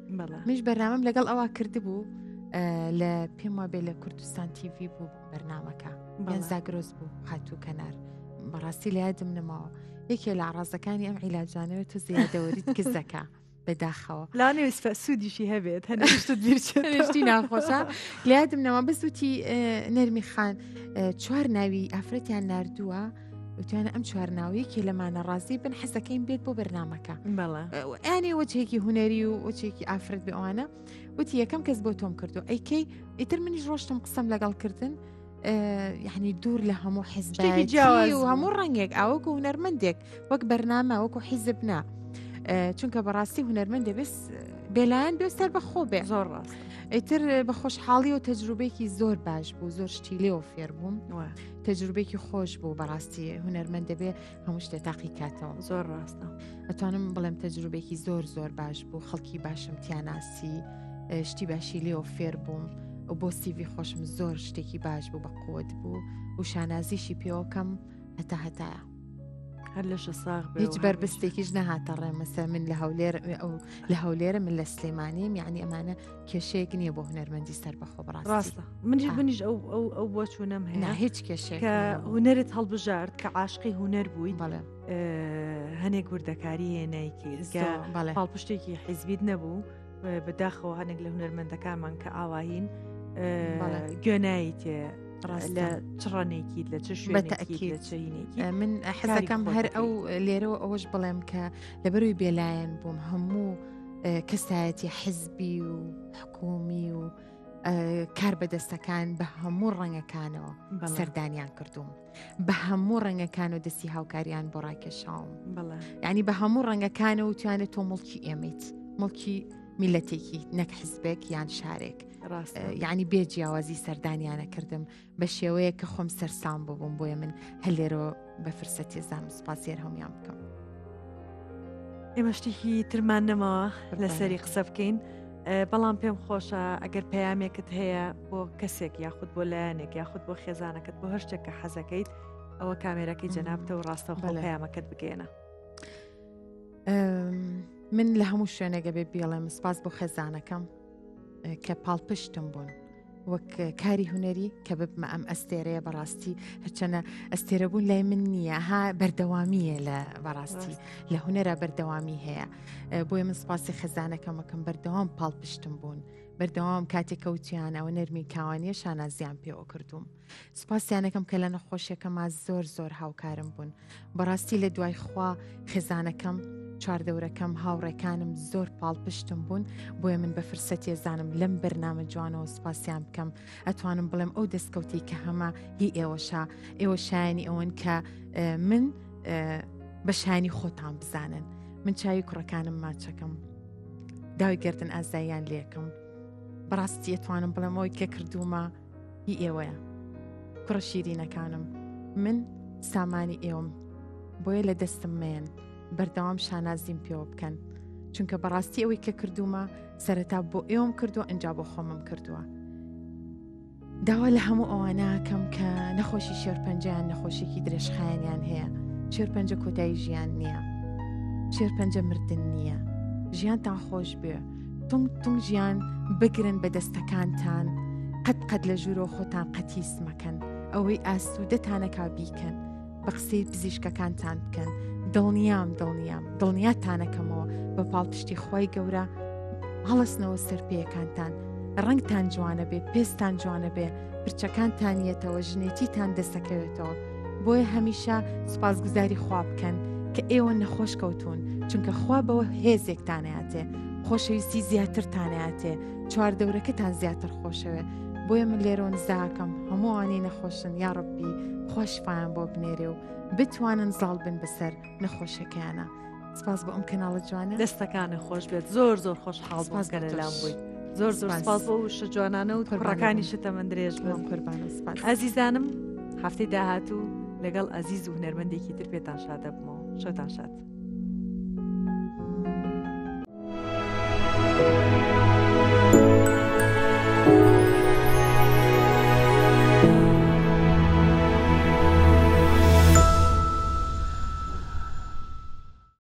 منش بەرنامەم لەگەڵ ئەوە کردبوو لە پێم وابێ لە کوردستان تیڤ بوو بەرنمەکە یان زاگرۆز بوو خاتوو کەنار بەڕاستی لە یادم نەماوە یەکێ لە عڕازەکانی ئەم عیلاجانەوە تو زیادەوەریت گزەکە بەداخەوە لاانێ سوودیشی هەبێت هەنشتی بیرشتی ناخۆشە لە یادم نەوە بەسووتی نەرمی خان چوار ناوی ئافرەتیان ناردووە وتوانە ئەم چوارناویەکی لەمانە ڕازی بن حەزەکەین بێت بۆ بەرنمەکە ئەنێ وەچێکی هوەری و وەچێکی ئافرەت بێوانە وتی یەکەم کەس بۆ تۆم کردو ئەیکەی ئیتر منیش ڕۆشتم قسەم لەگەڵکردن یعنی دوور لە هەموو حیزبی و هەموو ڕەنگێک ئاوەکو هونەرمەندێک وەک بەرنامە وەکو حیزبنا چونکە بەڕاستی هونەرمەند دەبێت بێلایەن بێ سەر بەخۆ بێ زۆر ڕاست ئیتر بە خۆشحاڵی و تەجروبێکی زۆر باش بوو زۆر شتی لێەوە فێر بووم تەجروبێکی خۆش بوو بەڕاستی هونەرمەند دەبێ هەموو شتێ تاقی کاتەوە زۆر ڕاستە ئەتوانم بڵێم تەجروبێکی زۆر باش بوو خەڵکی باشم تیاناسی شتی باشی لێەوە فێر بووم و بۆ سیڤی خۆشم زۆر شتێکی باش بوو بە قوت بوو و شانازیشی پێوەکەم هەتایە هەر لەشە ساغ هیچ بربستێکیش نەهاتە ڕێمەسە من لە هەولێرە من لە سلێمانیم یعنی ئەمانە کێشەیەک نییە بۆ هونەرمەندی سەر بەخۆ ڕاستە منیش ئەو بۆ چوونەم هەیە هیچ کێشێک کە هونەرت هەڵبژارد کە عاشقی هونەر بووی بەڵێ هەنێک وردەکاری هێنایکی پاڵپشتێکی حیزبیت نەبوو بەداخەوە هەنێک لە هونەرمەندەکانمان کە ئاواهین گوێنایی تێ لە چڕانێکی لە چ شوێنێکی لە چینێکی من حەزەکەم هەر ئەو لێرەوە ئەوەش بڵێم کە لەبەروی بێلایەن بووم هەموو کەسایەتی حزبی و حکومی و کار بەدەستەکان بە هەموو ڕەنگەکانەوە سەردانیان کردوم بە هەموو ڕەنگەکان و دەستی هاوکاریان بۆ ڕاکێشاوم یعنی بە هەموو ڕەنگەکانە و توانێت تۆ مڵکی ئێمەیت مڵکی میلەتێکی نەک حزبێک یان شارێک یعنی بێجیاوازی سەردانیانە کردم بە شێوەیە کە خۆم سەرسام بووم بۆیە من هەلێرەوە بە فرسەتی زانم سوپاسیێر هەمویان بکەم ئێمە شتێکی ترمان نەماوە لەسەری قسە بکەین بەڵام پێم خۆشە ئەگەر پەیامێکت هەیە بۆ کەسێک یاخود بۆ لایەنێک یاخود بۆ خێزانەکەت بۆ هەر شتێک کە حەزەکەیت ئەوە کامێرەکەی جەنابتە و ڕاستەوخۆ پەیامەکەت بگێنە من لە هەموو شوێنێگە بێ بێڵێم سپاس بۆ خێزانەکەم کە پاڵپشتم بوون وەک کاری هوەری کە ببمە ئەم ئەستێرەیە بەڕاستی هەرچەنە ئەستێرە بوون لای من نییە ها بەردەوامیە لە بەڕاستی لە هوەرە بەردەوامی هەیە بۆیە من سپاسی خێزانەکەمەکەم بەردەوام پاڵپشتم بوون بەردەوام کاتێکەوتیانەوە نەرمی کاوانیە شانازیان پێوە کردوم سپاسیانەکەم کە لە نەخۆشیەکەما زۆر هاوکارم بوون بەڕاستی لە دوای خوا خێزانەکەم چواردەورەکەم هاوڕێکانم زۆر پاڵپشتم بوون بۆیە من بە فرسەتی زانم لەم بەرنامە جوانەوە سپاسیان بکەم ئەتوانم بڵێم ئەو دەستکەوتی کە هەمە هی ئێوە شایانی ئەوەن کە من بە شایانی خۆتان بزانن من چاوی کوڕەکانم ماچەکەم داوای گردن ئازاییان لێکم بەڕاستی ئەتوانم بڵێم ئەوی کە کردومە هی ئێوەیە کوڕە شیرینەکانم من سامانی ئێوەم بۆیە لە دەستم مێن بەردەوام شانازیم پێوە بکەن چونکە بەڕاستی ئەوەی کە کردومە سەرەتا بۆ ئێوەم کردووە ئەنجا بۆ خۆمم کردووە داوا لە هەموو ئەوانەکەم کە نەخۆشی شێرپەنجەیان نەخۆشیێکی درێژخایانیان هەیە شێرپەنجە کۆتایی ژیان نییە شێرپەنجە مردن نییە ژیانتان خۆش بێ تونگ ژیان بگرن بە دەستەکانتان قەت لە ژوورەوە خۆتان قەتیس مەکەن ئەوەی ئاسوودەتانەکا بیکەن بە قسەی پزیشکەکانتان بکەن دڵنیاتانەکەمەوە بە پاڵپشتی خۆی گەورە هەڵستنەوە سەرپێیەکانتان ڕەنگتان جوانە بێ پێستان جوانە بێ پرچەکانتانیەتەوە ژنێتیتان دەسەکەوێتەوە بۆیە هەمیشە سوپاسگوزاری خوا بکەن کە ئێوە نەخۆش کەوتون چونکە خوا بەوە هێزێکتانەیاتێ خۆشەویستی زیاترتانەیاتێ چواردەورەکەتان زیاتر خۆشەوێ بۆیە من لێرۆ نزاکەم هەمووانی نەخۆشن یا ڕەبی خۆشفایان بۆ بنێرێ و بتوانن زاڵ بن بەسەر نەخۆشەکەیانە سپاس بۆ ئەم کەناڵە جوانە دەستەکانە خۆش بێت زۆر خۆش حاڵباسکە لەلام بوویت زۆر سپاس بۆ شە جوانانە و کوڕەکانی شتەمەند درێژ بن قوربانە سپاس ئەزیزانم هەفتەی داهاتوو لەگەڵ ئەزیز و هونەرمەندێکی تر پێتان شادە بمەوە شەتان شاد